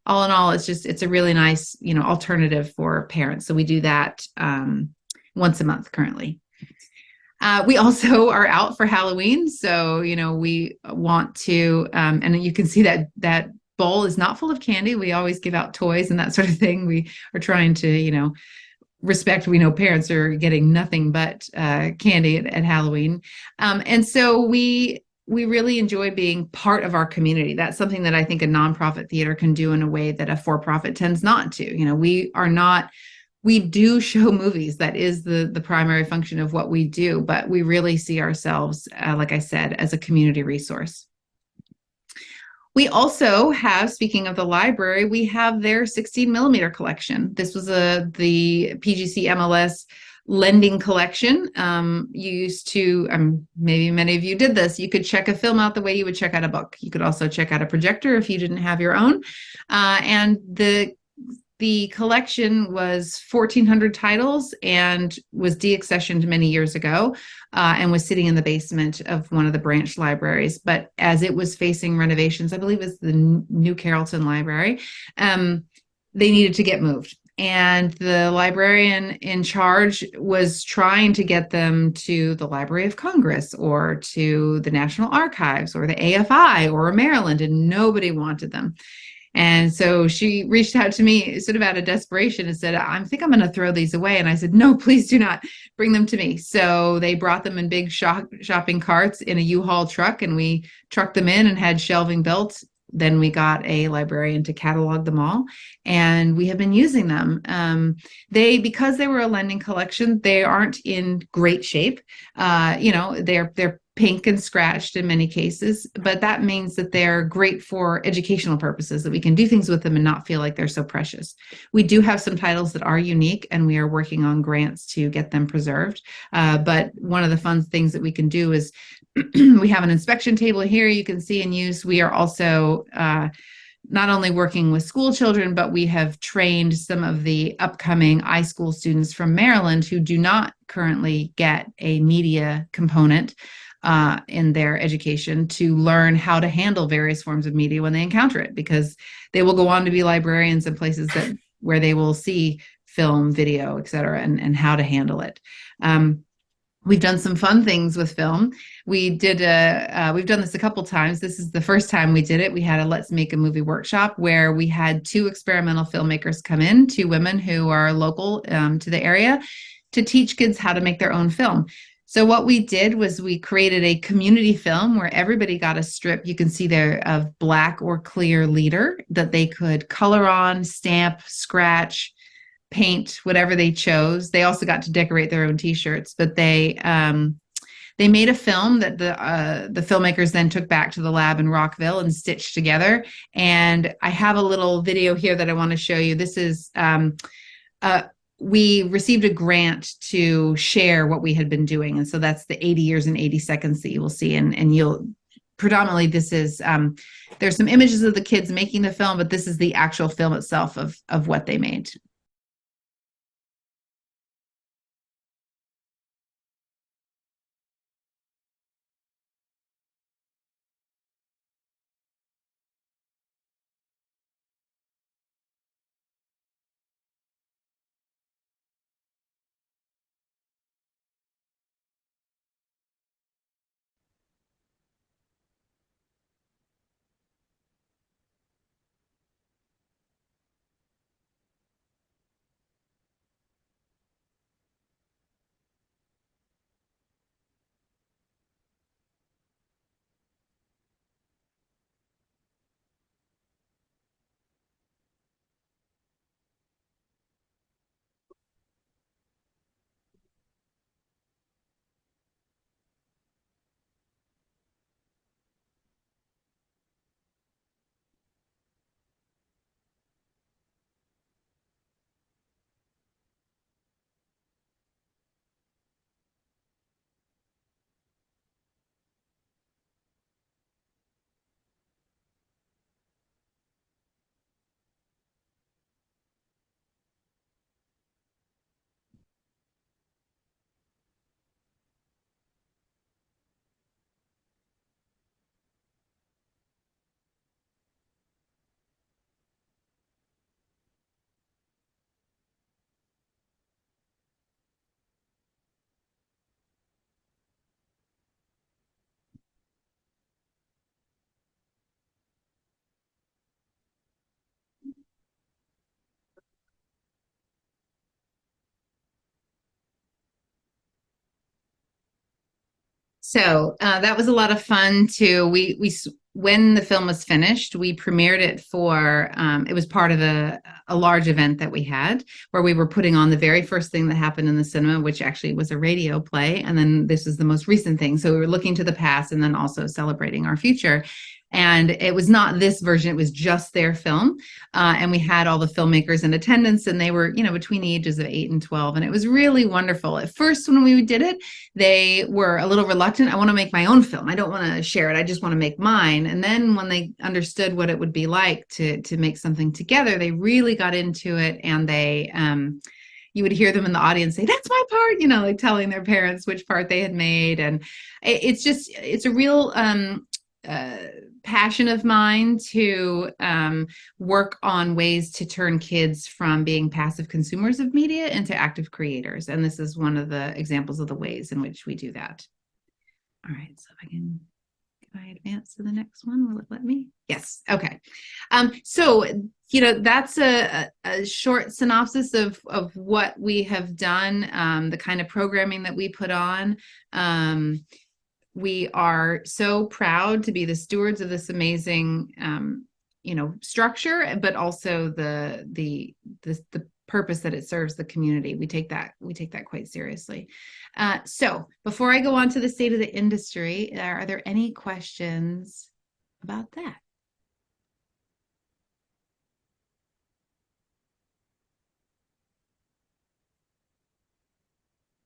all in all, it's a really nice, alternative for parents. So we do that once a month currently. We also are out for Halloween. So, we want to, and you can see that bowl is not full of candy. We always give out toys and that sort of thing. We are trying to, respect. We know parents are getting nothing but candy at Halloween. And so we really enjoy being part of our community. That's something that I think a nonprofit theater can do in a way that a for-profit tends not to. We do show movies. That is the primary function of what we do, but we really see ourselves, like I said, as a community resource. We also have, speaking of the library, we have their 16 millimeter collection. This was the PGC MLS lending collection. You used to, maybe many of you did this, you could check a film out the way you would check out a book. You could also check out a projector if you didn't have your own. And the collection was 1,400 titles and was deaccessioned many years ago, and was sitting in the basement of one of the branch libraries. But as it was facing renovations, I believe it's the New Carrollton Library, they needed to get moved. And the librarian in charge was trying to get them to the Library of Congress or to the National Archives or the AFI or Maryland, and nobody wanted them. And so she reached out to me sort of out of desperation and said, I think I'm going to throw these away. And I said, no, please do not, bring them to me. So they brought them in big shopping carts in a U-Haul truck, and we trucked them in and had shelving built. Then we got a librarian to catalog them all, and we have been using them. Because they were a lending collection, they aren't in great shape. They're pink and scratched in many cases, but that means that they're great for educational purposes, that we can do things with them and not feel like they're so precious. We do have some titles that are unique, and we are working on grants to get them preserved. But one of the fun things that we can do is we have an inspection table here you can see and use. We are also not only working with school children, but we have trained some of the upcoming iSchool students from Maryland who do not currently get a media component in their education to learn how to handle various forms of media when they encounter it, because they will go on to be librarians in places where they will see film, video, et cetera, and how to handle it. We've done some fun things with film. We've done this a couple times. This is the first time we did it. We had a Let's Make a Movie workshop where we had 2 experimental filmmakers come in, 2 women who are local to the area, to teach kids how to make their own film. So what we did was we created a community film where everybody got a strip, you can see there, of black or clear leader that they could color on, stamp, scratch, paint, whatever they chose. They also got to decorate their own T-shirts, but they made a film that the filmmakers then took back to the lab in Rockville and stitched together. And I have a little video here that I want to show you. This is we received a grant to share what we had been doing, and so that's the 80 years and 80 seconds that you will see, and you'll predominantly, this is there's some images of the kids making the film, but this is the actual film itself of what they made. So that was a lot of fun too. When the film was finished, we premiered it for, it was part of a large event that we had where we were putting on the very first thing that happened in the cinema, which actually was a radio play. And then this is the most recent thing. So we were looking to the past and then also celebrating our future. And it was not this version, it was just their film. And we had all the filmmakers in attendance, and they were, between the ages of 8 and 12. And it was really wonderful. At first, when we did it, they were a little reluctant. I want to make my own film. I don't want to share it. I just want to make mine. And then when they understood what it would be like to make something together, they really got into it. And they, you would hear them in the audience say, "That's my part," like telling their parents which part they had made. And it's a real passion of mine to work on ways to turn kids from being passive consumers of media into active creators. And this is one of the examples of the ways in which we do that. All right, so if I can get I advance to the next one, will it let me? Yes. Okay. So, that's a short synopsis of what we have done, the kind of programming that we put on. We are so proud to be the stewards of this amazing, structure, but also the purpose that it serves the community. We take that quite seriously. So before I go on to the state of the industry, are there any questions about that?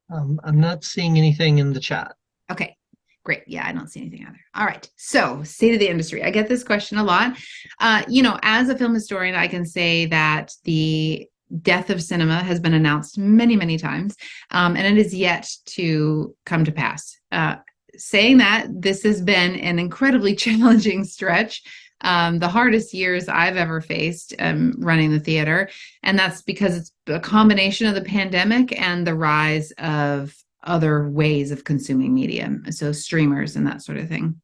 I'm not seeing anything in the chat. Okay, great. Yeah, I don't see anything either. All right. So, state of the industry. I get this question a lot. As a film historian, I can say that the death of cinema has been announced many, many times, and it is yet to come to pass. Saying that, this has been an incredibly challenging stretch. The hardest years I've ever faced running the theater. And that's because it's a combination of the pandemic and the rise of other ways of consuming media. So streamers and that sort of thing.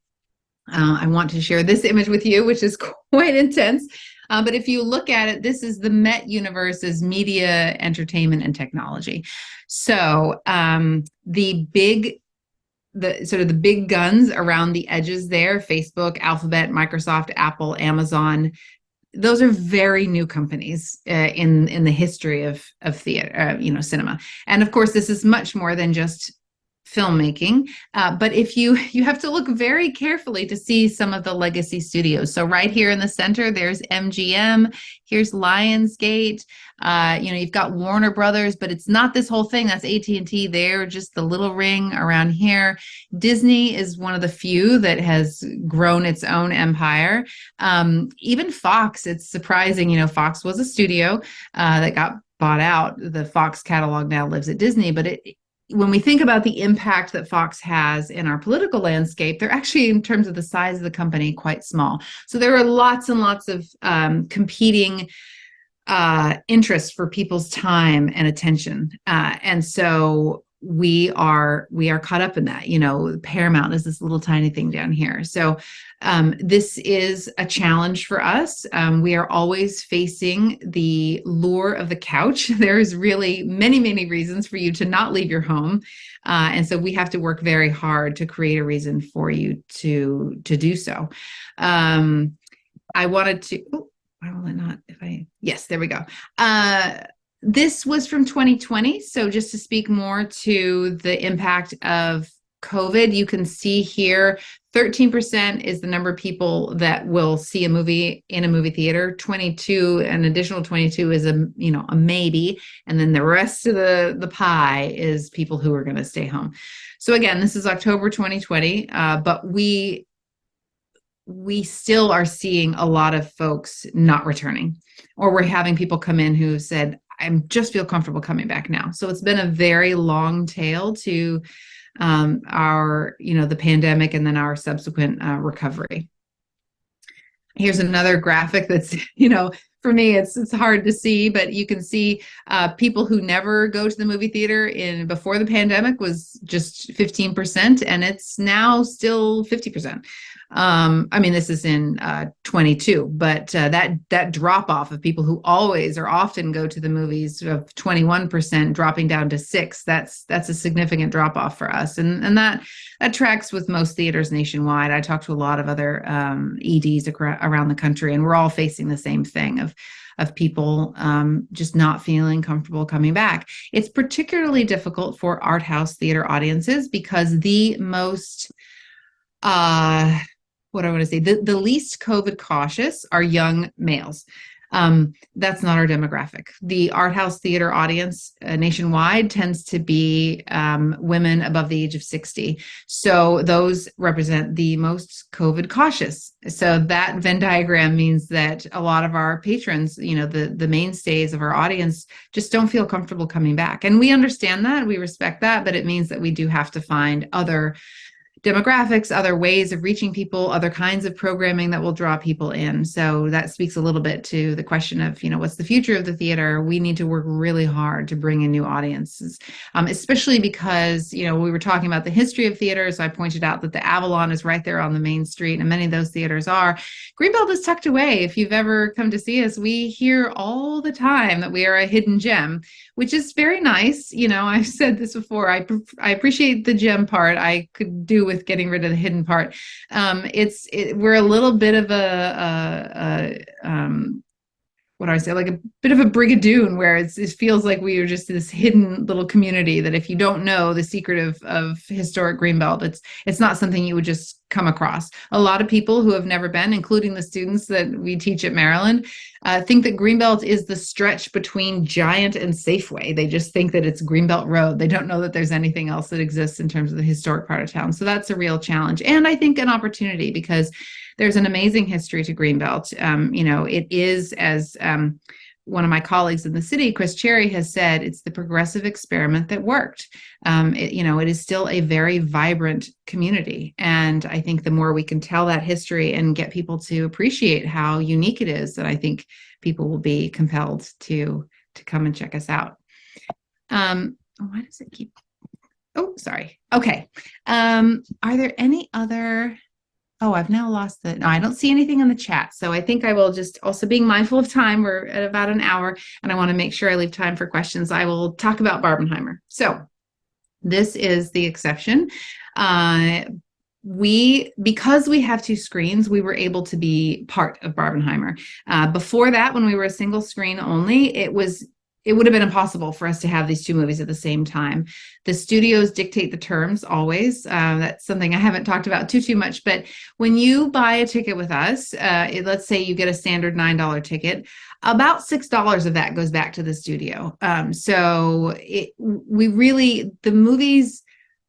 I want to share this image with you, which is quite intense. But if you look at it, this is the Met Universe's media, entertainment, and technology. So the big guns around the edges there, Facebook, Alphabet, Microsoft, Apple, Amazon, those are very new companies in the history of theater, cinema. And of course, this is much more than just filmmaking. But if you have to look very carefully to see some of the legacy studios. So right here in the center, there's MGM. Here's Lionsgate. You've got Warner Brothers, but it's not this whole thing. That's AT&T there, just the little ring around here. Disney is one of the few that has grown its own empire. Even Fox, it's surprising. Fox was a studio that got bought out. The Fox catalog now lives at Disney, but when we think about the impact that Fox has in our political landscape, they're actually, in terms of the size of the company, quite small. So there are lots and lots of competing interests for people's time and attention. And so we are caught up in that. Paramount is this little tiny thing down here. So this is a challenge for us. We are always facing the lure of the couch. There's really many, many reasons for you to not leave your home. And so we have to work very hard to create a reason for you to do so. I wanted to, why will it not, yes, there we go. This was from 2020. So just to speak more to the impact of COVID, you can see here, 13% is the number of people that will see a movie in a movie theater. An additional 22 is a maybe. And then the rest of the pie is people who are going to stay home. So again, this is October 2020, but we still are seeing a lot of folks not returning, or we're having people come in who said, I just feel comfortable coming back now. So it's been a very long tail to the pandemic and then our subsequent recovery. Here's another graphic that's, for me, it's hard to see, but you can see people who never go to the movie theater before the pandemic was just 15%, and it's now still 50%. This is in 22, but that drop off of people who always or often go to the movies of 21% dropping down to 6%, that's a significant drop off for us. And that tracks with most theaters nationwide. I talked to a lot of other EDs around the country, and we're all facing the same thing of people just not feeling comfortable coming back. It's particularly difficult for art house theater audiences because the most the least COVID cautious are young males. That's not our demographic. The art house theater audience nationwide tends to be women above the age of 60. So those represent the most COVID cautious. So that Venn diagram means that a lot of our patrons, the mainstays of our audience, just don't feel comfortable coming back. And we understand that, we respect that, but it means that we do have to find other demographics, other ways of reaching people, other kinds of programming that will draw people in. So that speaks a little bit to the question of, what's the future of the theater? We need to work really hard to bring in new audiences, especially because, we were talking about the history of theater. So I pointed out that the Avalon is right there on the main street, and many of those theaters are. Greenbelt is tucked away. If you've ever come to see us, we hear all the time that we are a hidden gem, which is very nice. I've said this before. I appreciate the gem part. I could do with getting rid of the hidden part. We're a little bit of what do I say, like a bit of a brigadoon, where it feels like we are just this hidden little community that if you don't know the secret of historic Greenbelt, it's not something you would just come across. A lot of people who have never been, including the students that we teach at Maryland, think that Greenbelt is the stretch between Giant and Safeway. They just think that it's Greenbelt Road. They don't know that there's anything else that exists in terms of the historic part of town. So that's a real challenge, and I think an opportunity, because there's an amazing history to Greenbelt. It is, as one of my colleagues in the city, Chris Cherry, has said, it's the progressive experiment that worked. It is still a very vibrant community. And I think the more we can tell that history and get people to appreciate how unique it is, that I think people will be compelled to come and check us out. Why does it keep... Oh, sorry. Okay. Are there any other... Oh, I've now lost no, I don't see anything in the chat. So I think I will just, also being mindful of time, we're at about an hour, and I want to make sure I leave time for questions. I will talk about Barbenheimer. So this is the exception. Because we have two screens, we were able to be part of Barbenheimer. Before that, when we were a single screen only, it would have been impossible for us to have these two movies at the same time. The studios dictate the terms always. That's something I haven't talked about too much, but when you buy a ticket with us, let's say you get a standard $9 ticket, about $6 of that goes back to the studio. The movies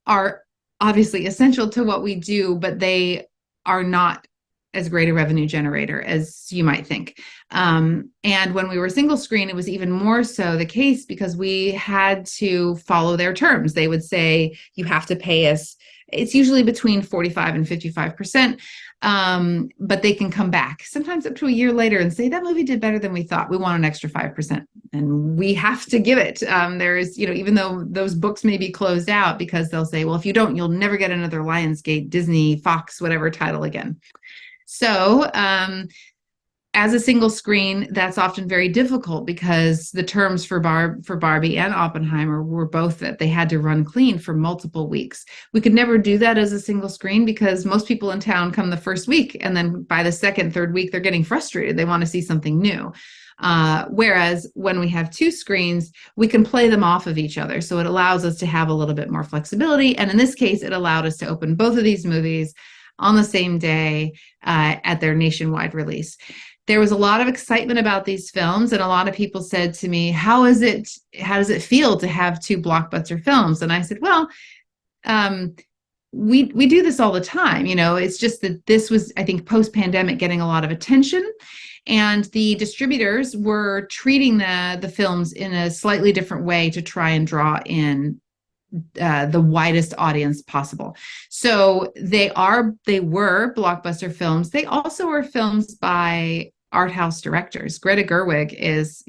are obviously essential to what we do, but they are not as great a revenue generator as you might think. And when we were single screen, it was even more so the case, because we had to follow their terms. They would say, you have to pay us. It's usually between 45 and 55%, but they can come back sometimes up to a year later and say, that movie did better than we thought. We want an extra 5%. And we have to give it. There's, even though those books may be closed out, because they'll say, well, if you don't, you'll never get another Lionsgate, Disney, Fox, whatever title again. So as a single screen, that's often very difficult, because the terms for Barbie and Oppenheimer were both that they had to run clean for multiple weeks. We could never do that as a single screen, because most people in town come the first week, and then by the second, third week, they're getting frustrated. They want to see something new. Whereas when we have two screens, we can play them off of each other. So it allows us to have a little bit more flexibility. And in this case, it allowed us to open both of these movies on the same day at their nationwide release. There was a lot of excitement about these films, and a lot of people said to me, how does it feel to have two blockbuster films? And I said, well, we do this all the time. It's just that this was, I think, post-pandemic, getting a lot of attention, and the distributors were treating the films in a slightly different way to try and draw in the widest audience possible. So they were blockbuster films. They also were films by art house directors. Greta Gerwig is,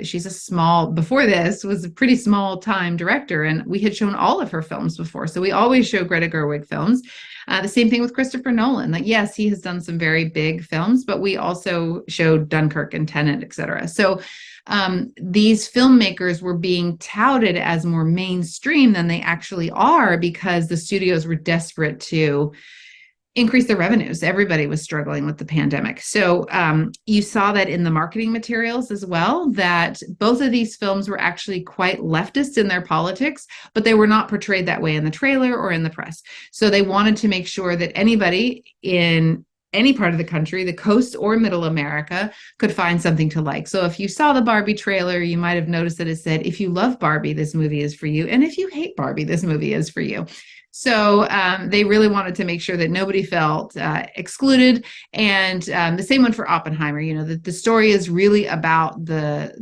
she's before this was a pretty small time director, and we had shown all of her films before. So we always show Greta Gerwig films. The same thing with Christopher Nolan. Like, yes, he has done some very big films, but we also showed Dunkirk and Tenet, etc. So these filmmakers were being touted as more mainstream than they actually are, because the studios were desperate to increase their revenues. Everybody was struggling with the pandemic. So you saw that in the marketing materials as well, that both of these films were actually quite leftist in their politics, but they were not portrayed that way in the trailer or in the press. So they wanted to make sure that anybody in any part of the country, the coast or middle America, could find something to like. So if you saw the Barbie trailer, you might have noticed that it said, if you love Barbie, this movie is for you. And if you hate Barbie, this movie is for you. So they really wanted to make sure that nobody felt excluded. And the same one for Oppenheimer. The story is really about the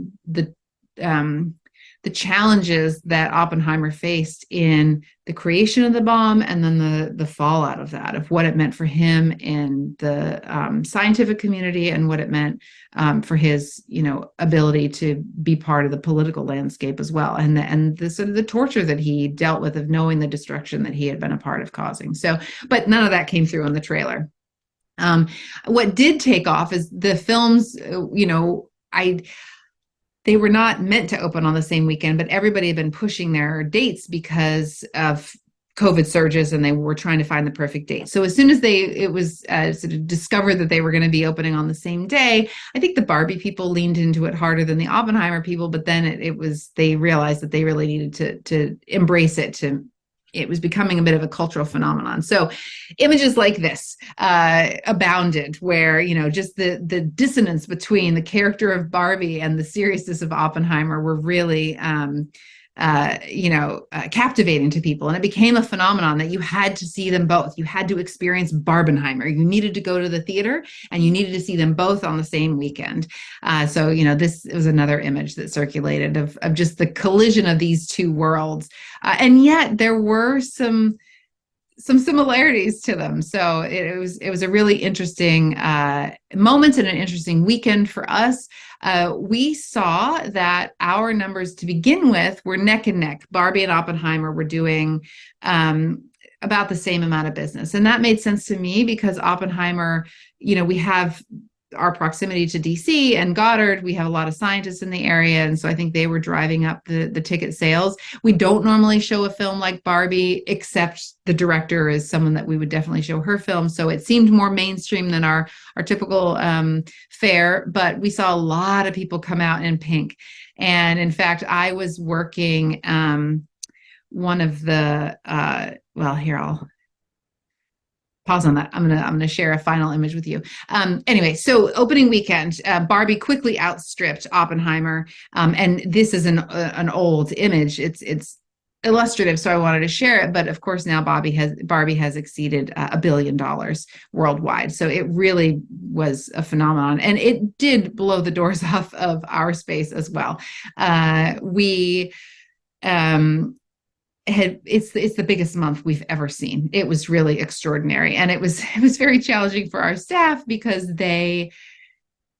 the challenges that Oppenheimer faced in the creation of the bomb, and then the fallout of that, of what it meant for him in the scientific community, and what it meant for his, ability to be part of the political landscape as well, and the sort of the torture that he dealt with, of knowing the destruction that he had been a part of causing. So, but none of that came through in the trailer. What did take off is the films, they were not meant to open on the same weekend, but everybody had been pushing their dates because of COVID surges, and they were trying to find the perfect date. So as soon as it was sort of discovered that they were going to be opening on the same day, I think the Barbie people leaned into it harder than the Oppenheimer people, but then they realized that they really needed to embrace it. It was becoming a bit of a cultural phenomenon. So images like this abounded, where, just the dissonance between the character of Barbie and the seriousness of Oppenheimer were really, captivating to people. And it became a phenomenon that you had to see them both. You had to experience Barbenheimer. You needed to go to the theater, and you needed to see them both on the same weekend. So this was another image that circulated of just the collision of these two worlds. And yet there were some similarities to them. So it was a really interesting moment and an interesting weekend for us. We saw that our numbers to begin with were neck and neck. Barbie and Oppenheimer were doing about the same amount of business. And that made sense to me, because Oppenheimer, we have our proximity to DC and Goddard. We have a lot of scientists in the area. And so I think they were driving up the ticket sales. We don't normally show a film like Barbie, except the director is someone that we would definitely show her film. So it seemed more mainstream than our typical fare, but we saw a lot of people come out in pink. And in fact, I was working one of the, here, I'll pause on that. I'm gonna share a final image with you. Anyway, so opening weekend, Barbie quickly outstripped Oppenheimer, and this is an old image. It's illustrative, so I wanted to share it. But of course, now Barbie has exceeded $1 billion worldwide. So it really was a phenomenon, and it did blow the doors off of our space as well. It's the biggest month we've ever seen. It was really extraordinary, and it was very challenging for our staff, because they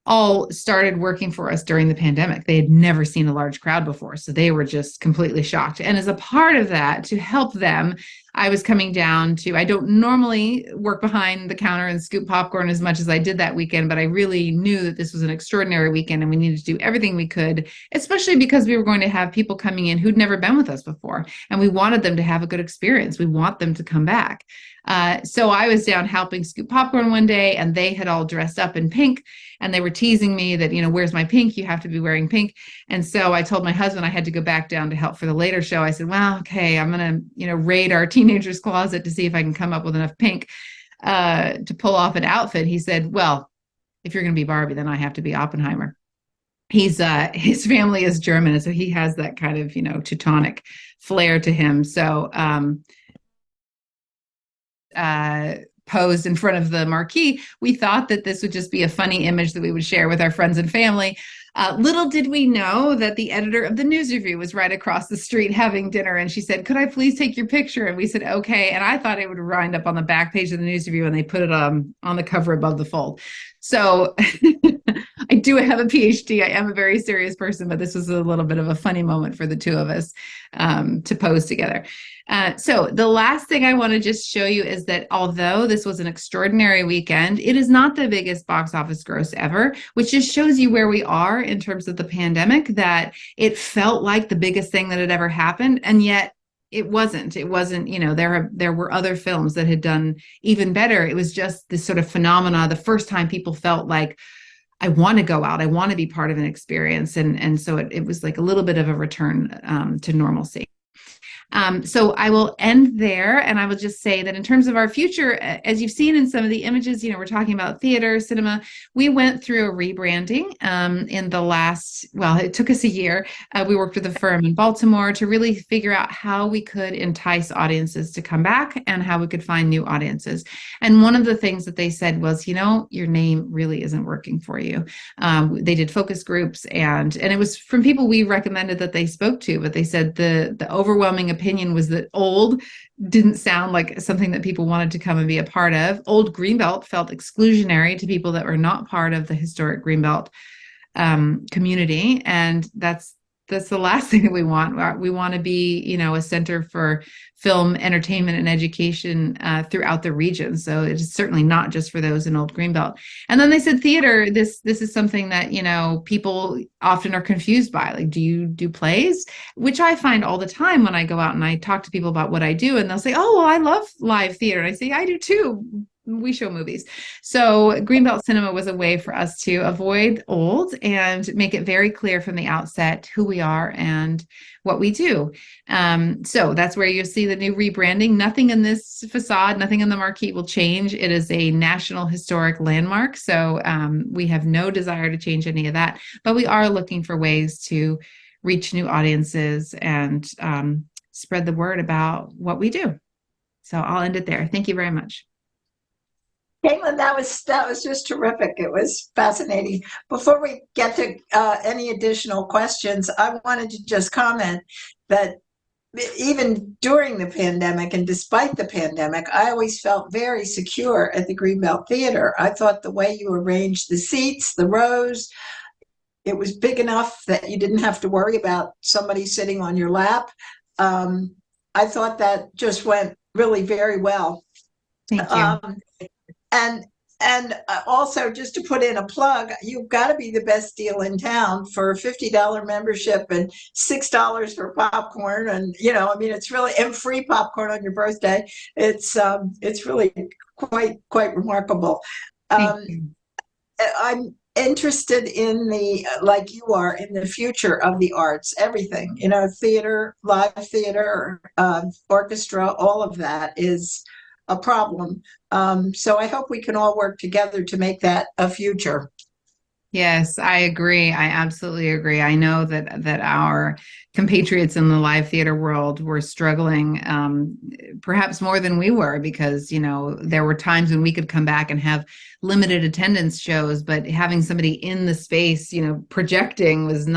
all started working for us during the pandemic. They had never seen a large crowd before, so they were just completely shocked. And as a part of that, to help them, I was coming down to, I don't normally work behind the counter and scoop popcorn as much as I did that weekend, but I really knew that this was an extraordinary weekend, and we needed to do everything we could, especially because we were going to have people coming in who'd never been with us before, and we wanted them to have a good experience. We want them to come back. So I was down helping scoop popcorn one day, and they had all dressed up in pink, and they were teasing me that, where's my pink? You have to be wearing pink. And so I told my husband I had to go back down to help for the later show. I said, well, okay, I'm going to, raid our teenager's closet to see if I can come up with enough pink to pull off an outfit. He said, well, if you're going to be Barbie, then I have to be Oppenheimer. His family is German, and so he has that kind of, Teutonic flair to him. So, posed in front of the marquee, we thought that this would just be a funny image that we would share with our friends and family. Little did we know that the editor of the news review was right across the street having dinner, and she said, could I please take your picture? And we said, okay. And I thought it would wind up on the back page of the news review, and they put it on the cover above the fold. So I do have a PhD. I am a very serious person, but this was a little bit of a funny moment for the two of us to pose together. So the last thing I want to just show you is that although this was an extraordinary weekend, it is not the biggest box office gross ever, which just shows you where we are in terms of the pandemic, that it felt like the biggest thing that had ever happened. And yet it wasn't, there were other films that had done even better. It was just this sort of phenomena. The first time people felt like, I want to go out, I want to be part of an experience. And so it was like a little bit of a return to normalcy. So I will end there, and I will just say that in terms of our future, as you've seen in some of the images, we're talking about theater, cinema. We went through a rebranding in the last, well, it took us a year. We worked with a firm in Baltimore to really figure out how we could entice audiences to come back and how we could find new audiences. And one of the things that they said was, your name really isn't working for you. They did focus groups, and it was from people we recommended that they spoke to, but they said the overwhelming opinion was that Old didn't sound like something that people wanted to come and be a part of. Old Greenbelt felt exclusionary to people that were not part of the historic Greenbelt community, and that's the last thing that we want. We want to be, a center for film, entertainment, and education throughout the region. So it is certainly not just for those in Old Greenbelt. And then they said theater. This is something that people often are confused by. Like, do you do plays? Which I find all the time when I go out and I talk to people about what I do, and they'll say, "Oh, well, I love live theater." And I say, "I do too. We show movies." So Greenbelt Cinema was a way for us to avoid old and make it very clear from the outset who we are and what we do. So that's where you see the new rebranding. Nothing in this facade, nothing in the marquee will change. It is a national historic landmark. So we have no desire to change any of that, but we are looking for ways to reach new audiences and spread the word about what we do. So I'll end it there. Thank you very much. Caitlin, that was just terrific. It was fascinating. Before we get to any additional questions, I wanted to just comment that even during the pandemic and despite the pandemic, I always felt very secure at the Greenbelt Theater. I thought the way you arranged the seats, the rows, it was big enough that you didn't have to worry about somebody sitting on your lap. I thought that just went really very well. Thank you. And also, just to put in a plug, you've got to be the best deal in town for a $50 membership and $6 for popcorn. And, it's really, and free popcorn on your birthday. It's really quite remarkable. I'm interested in like you are, in the future of the arts, everything, theater, live theater, orchestra, all of that is a problem. So I hope we can all work together to make that a future. Yes, I agree. I absolutely agree. I know that our compatriots in the live theater world were struggling, perhaps more than we were, because there were times when we could come back and have limited attendance shows, but having somebody in the space, projecting was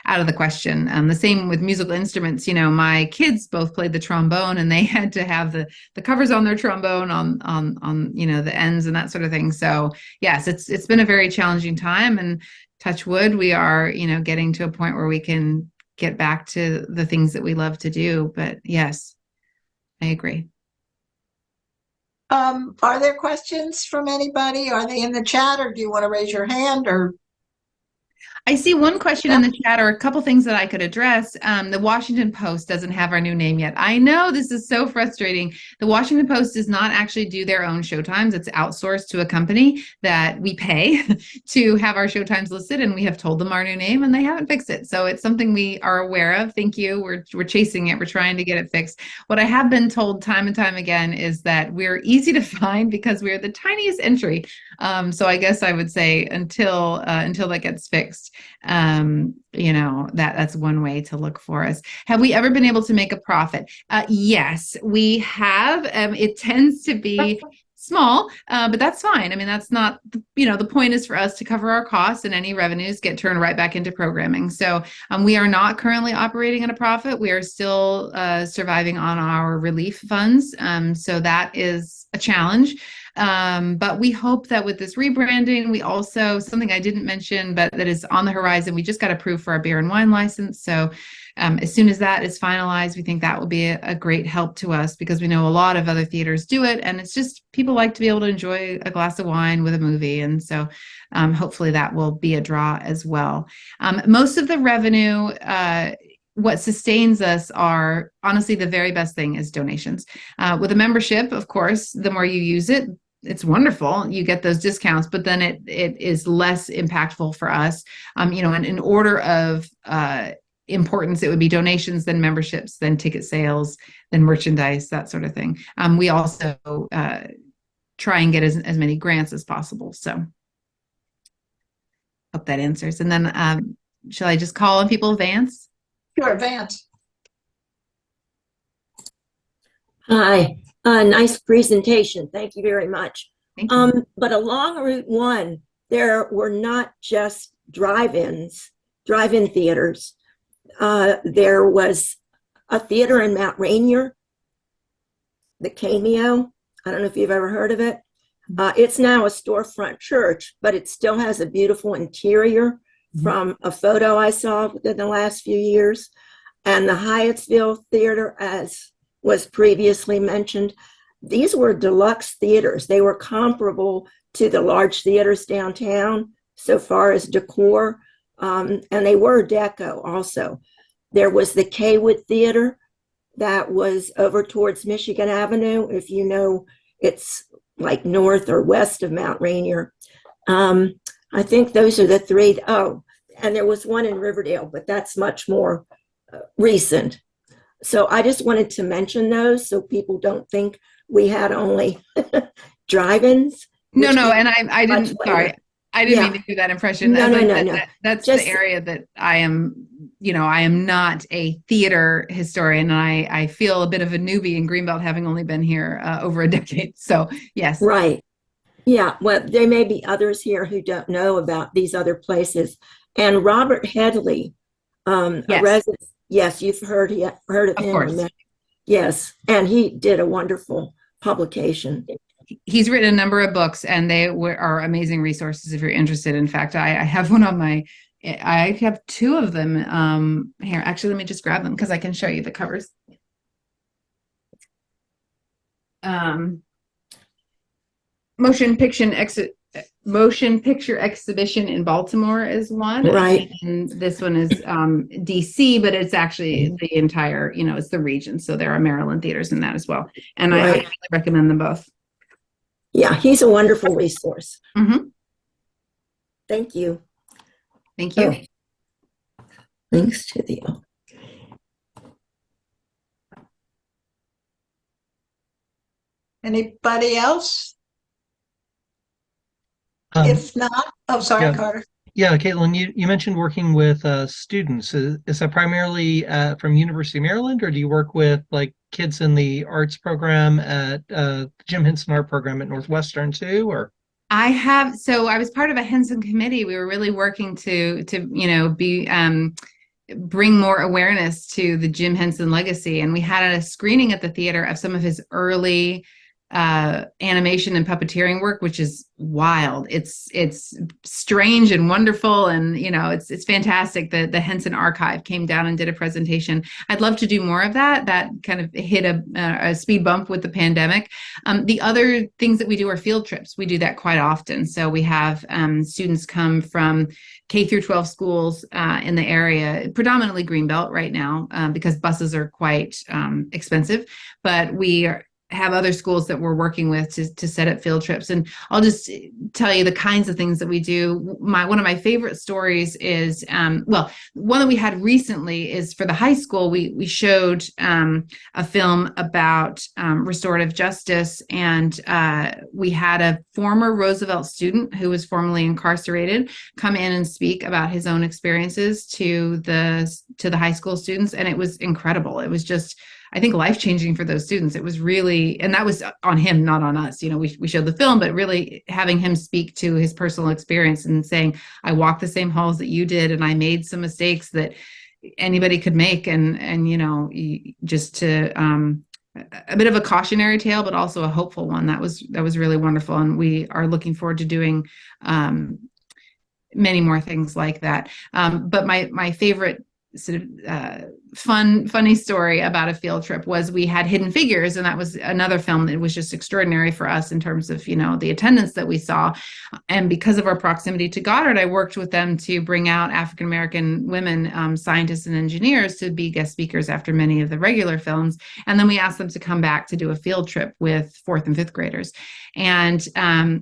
out of the question. The same with musical instruments. My kids both played the trombone, and they had to have the covers on their trombone on the ends and that sort of thing. So yes, it's been a very challenging time, and touch wood, we are, getting to a point where we can get back to the things that we love to do. But yes, I agree. Are there questions from anybody? Are they in the chat, or do you want to raise your hand? Or I see one question in the chat, or a couple things that I could address. The Washington Post doesn't have our new name yet. I know this is so frustrating. The Washington Post does not actually do their own showtimes. It's outsourced to a company that we pay to have our showtimes listed, and we have told them our new name, and they haven't fixed it. So it's something we are aware of. Thank you. We're chasing it. We're trying to get it fixed. What I have been told time and time again is that we're easy to find because we're the tiniest entry. So I guess I would say until that gets fixed. That's one way to look for us. Have we ever been able to make a profit? Yes, we have. It tends to be small, but that's fine. I mean, that's not, the point is for us to cover our costs, and any revenues get turned right back into programming. So we are not currently operating at a profit. We are still surviving on our relief funds. So that is a challenge. But we hope that with this rebranding, we also, something I didn't mention, but that is on the horizon, we just got approved for our beer and wine license. So as soon as that is finalized, we think that will be a great help to us, because we know a lot of other theaters do it, and it's just, people like to be able to enjoy a glass of wine with a movie. And so hopefully that will be a draw as well. Most of the revenue, what sustains us are, honestly, the very best thing is donations. With a membership, of course, the more you use it, it's wonderful. You get those discounts, but then it is less impactful for us. And in order of importance, it would be donations, then memberships, then ticket sales, then merchandise, that sort of thing. We also try and get as many grants as possible. So hope that answers. And then shall I just call on people? Vance? Sure, Vance. Hi, nice presentation. Thank you very much. Thank you. But along Route 1, there were not just drive-in theaters. There was a theater in Mount Rainier, the Cameo. I don't know if you've ever heard of it. It's now a storefront church, but it still has a beautiful interior from a photo I saw within the last few years. And the Hyattsville Theater, as was previously mentioned, these were deluxe theaters. They were comparable to the large theaters downtown so far as decor, and they were deco also. There was the Kaywood Theater that was over towards Michigan Avenue, if you know, it's like north or west of Mount Rainier. I think those are the three. Oh, and there was one in Riverdale, but that's much more recent. So I just wanted to mention those so people don't think we had only drive-ins. No, and I didn't, sorry, I didn't mean to do that impression. No. That's just the area that I am, I am not a theater historian, and I feel a bit of a newbie in Greenbelt, having only been here over a decade. So yes. Right. Yeah, well, there may be others here who don't know about these other places. And Robert Headley, yes. a resident, yes, you've heard of Of him. course. Yes, and he did a wonderful publication. He's written a number of books, and they are amazing resources if you're interested. In fact, I have one on I have two of them here. Actually, let me just grab them because I can show you the covers. Motion picture exhibition in Baltimore is one. Right. And this one is DC, but it's actually the entire, it's the region. So there are Maryland theaters in that as well. And I highly recommend them both. Yeah, he's a wonderful resource. Mm-hmm. Thank you. Thank you. Oh. Thanks to the. Anybody else? If not, sorry, yeah. Carter. Yeah, Caitlin, you mentioned working with students. Is that primarily from University of Maryland, or do you work with like kids in the arts program at Jim Henson Art Program at Northwestern too, or? So I was part of a Henson committee. We were really working to bring more awareness to the Jim Henson legacy. And we had a screening at the theater of some of his early animation and puppeteering work, which is wild. It's strange and wonderful, and it's fantastic. The Henson Archive came down and did a presentation. I'd love to do more of that. That kind of hit a speed bump with the pandemic. The other things that we do are field trips. We do that quite often. So we have students come from K through 12 schools in the area, predominantly Greenbelt right now, because buses are quite expensive, but we have other schools that we're working with to set up field trips. And I'll just tell you the kinds of things that we do. One of my favorite stories is, one that we had recently is for the high school. We showed a film about restorative justice, and we had a former Roosevelt student who was formerly incarcerated come in and speak about his own experiences to the high school students. And it was incredible. It was just, I think, life-changing for those students. It was really, and that was on him, not on us. We showed the film, but really having him speak to his personal experience and saying, I walked the same halls that you did, and I made some mistakes that anybody could make. And just to, a bit of a cautionary tale, but also a hopeful one. That was really wonderful. And we are looking forward to doing many more things like that. But my favorite sort of funny story about a field trip was we had Hidden Figures, and that was another film that was just extraordinary for us in terms of the attendance that we saw. And because of our proximity to Goddard, I worked with them to bring out African American women scientists and engineers to be guest speakers after many of the regular films. And then we asked them to come back to do a field trip with 4th and 5th graders. And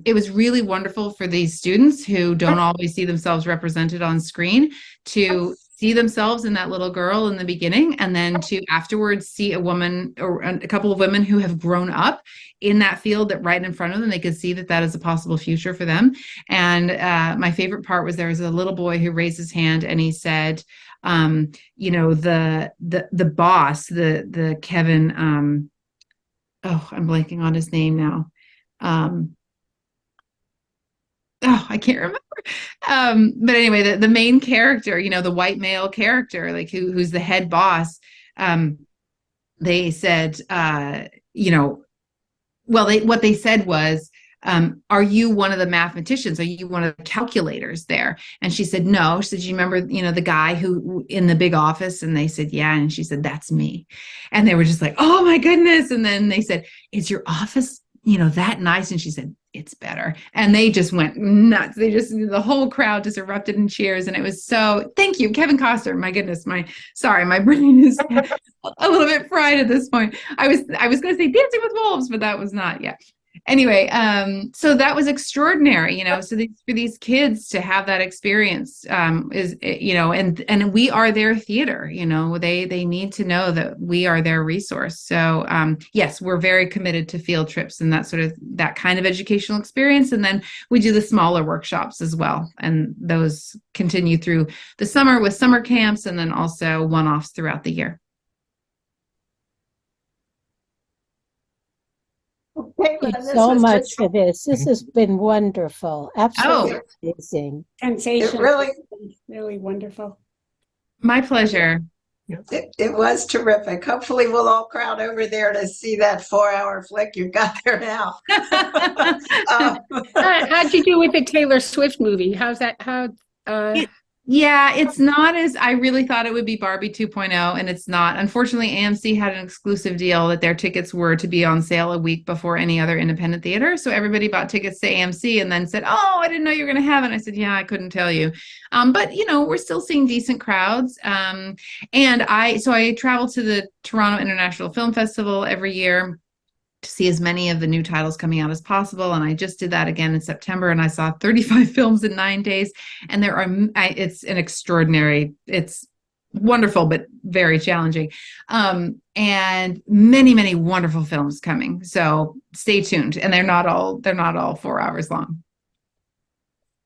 it was really wonderful for these students who don't always see themselves represented on screen to see themselves in that little girl in the beginning, and then to afterwards see a woman or a couple of women who have grown up in that field, that right in front of them, they could see that that is a possible future for them. And my favorite part was there was a little boy who raised his hand and he said, the boss, the Kevin, oh, I'm blanking on his name now. I can't remember. But anyway, the main character, the white male character, like who's the head boss, they said, what they said was, are you one of the mathematicians? Are you one of the calculators there? And she said, no. She said, you remember, the guy who in the big office? And they said, yeah. And she said, that's me. And they were just like, oh my goodness. And then they said, is your office, that nice? And she said, it's better. And they just went nuts. The whole crowd just erupted in cheers. And it was thank you, Kevin Costner. My goodness, my brain is a little bit fried at this point. I was going to say Dancing with Wolves, but that was not yet. Anyway, so that was extraordinary, so for these kids to have that experience, is, and we are their theater, they need to know that we are their resource. So, yes, we're very committed to field trips and that kind of educational experience. And then we do the smaller workshops as well. And those continue through the summer with summer camps, and then also one-offs throughout the year. Okay, Thank well, you so was much just- for this. This has been wonderful. Absolutely amazing. Sensational. Really wonderful. My pleasure. It was terrific. Hopefully we'll all crowd over there to see that 4-hour flick you've got there now. How'd you do with the Taylor Swift movie? How's that? Yeah, it's not as I really thought it would be Barbie 2.0, and it's not. Unfortunately, AMC had an exclusive deal that their tickets were to be on sale a week before any other independent theater. So everybody bought tickets to AMC and then said, oh, I didn't know you were going to have it. And I said, yeah, I couldn't tell you. But, we're still seeing decent crowds. And I travel to the Toronto International Film Festival every year to see as many of the new titles coming out as possible. And I just did that again in September, and I saw 35 films in 9 days. And it's it's wonderful, but very challenging. And many, many wonderful films coming. So stay tuned. And they're not all 4 hours long.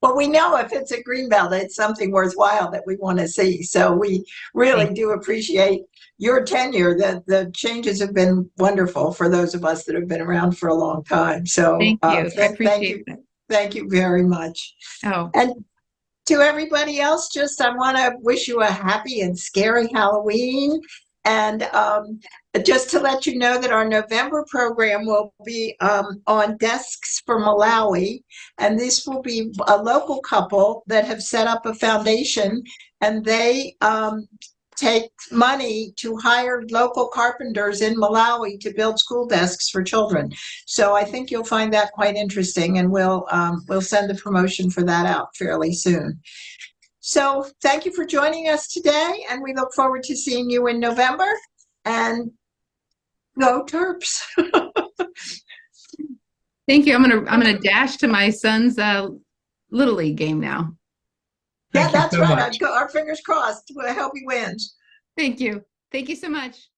Well, we know if it's a Greenbelt, it's something worthwhile that we want to see. So we really do appreciate your tenure. The changes have been wonderful for those of us that have been around for a long time. So Thank you. I appreciate it. Thank you very much. Oh, And to everybody else, I want to wish you a happy and scary Halloween. And just to let you know that our November program will be on Desks for Malawi. And this will be a local couple that have set up a foundation, and they take money to hire local carpenters in Malawi to build school desks for children. So I think you'll find that quite interesting, and we'll send the promotion for that out fairly soon. So thank you for joining us today, and we look forward to seeing you in November. And go Terps! thank you. I'm gonna dash to my son's Little League game now. Yeah, Thank you that's so right. much. Our fingers crossed. I hope he wins. Thank you. Thank you so much.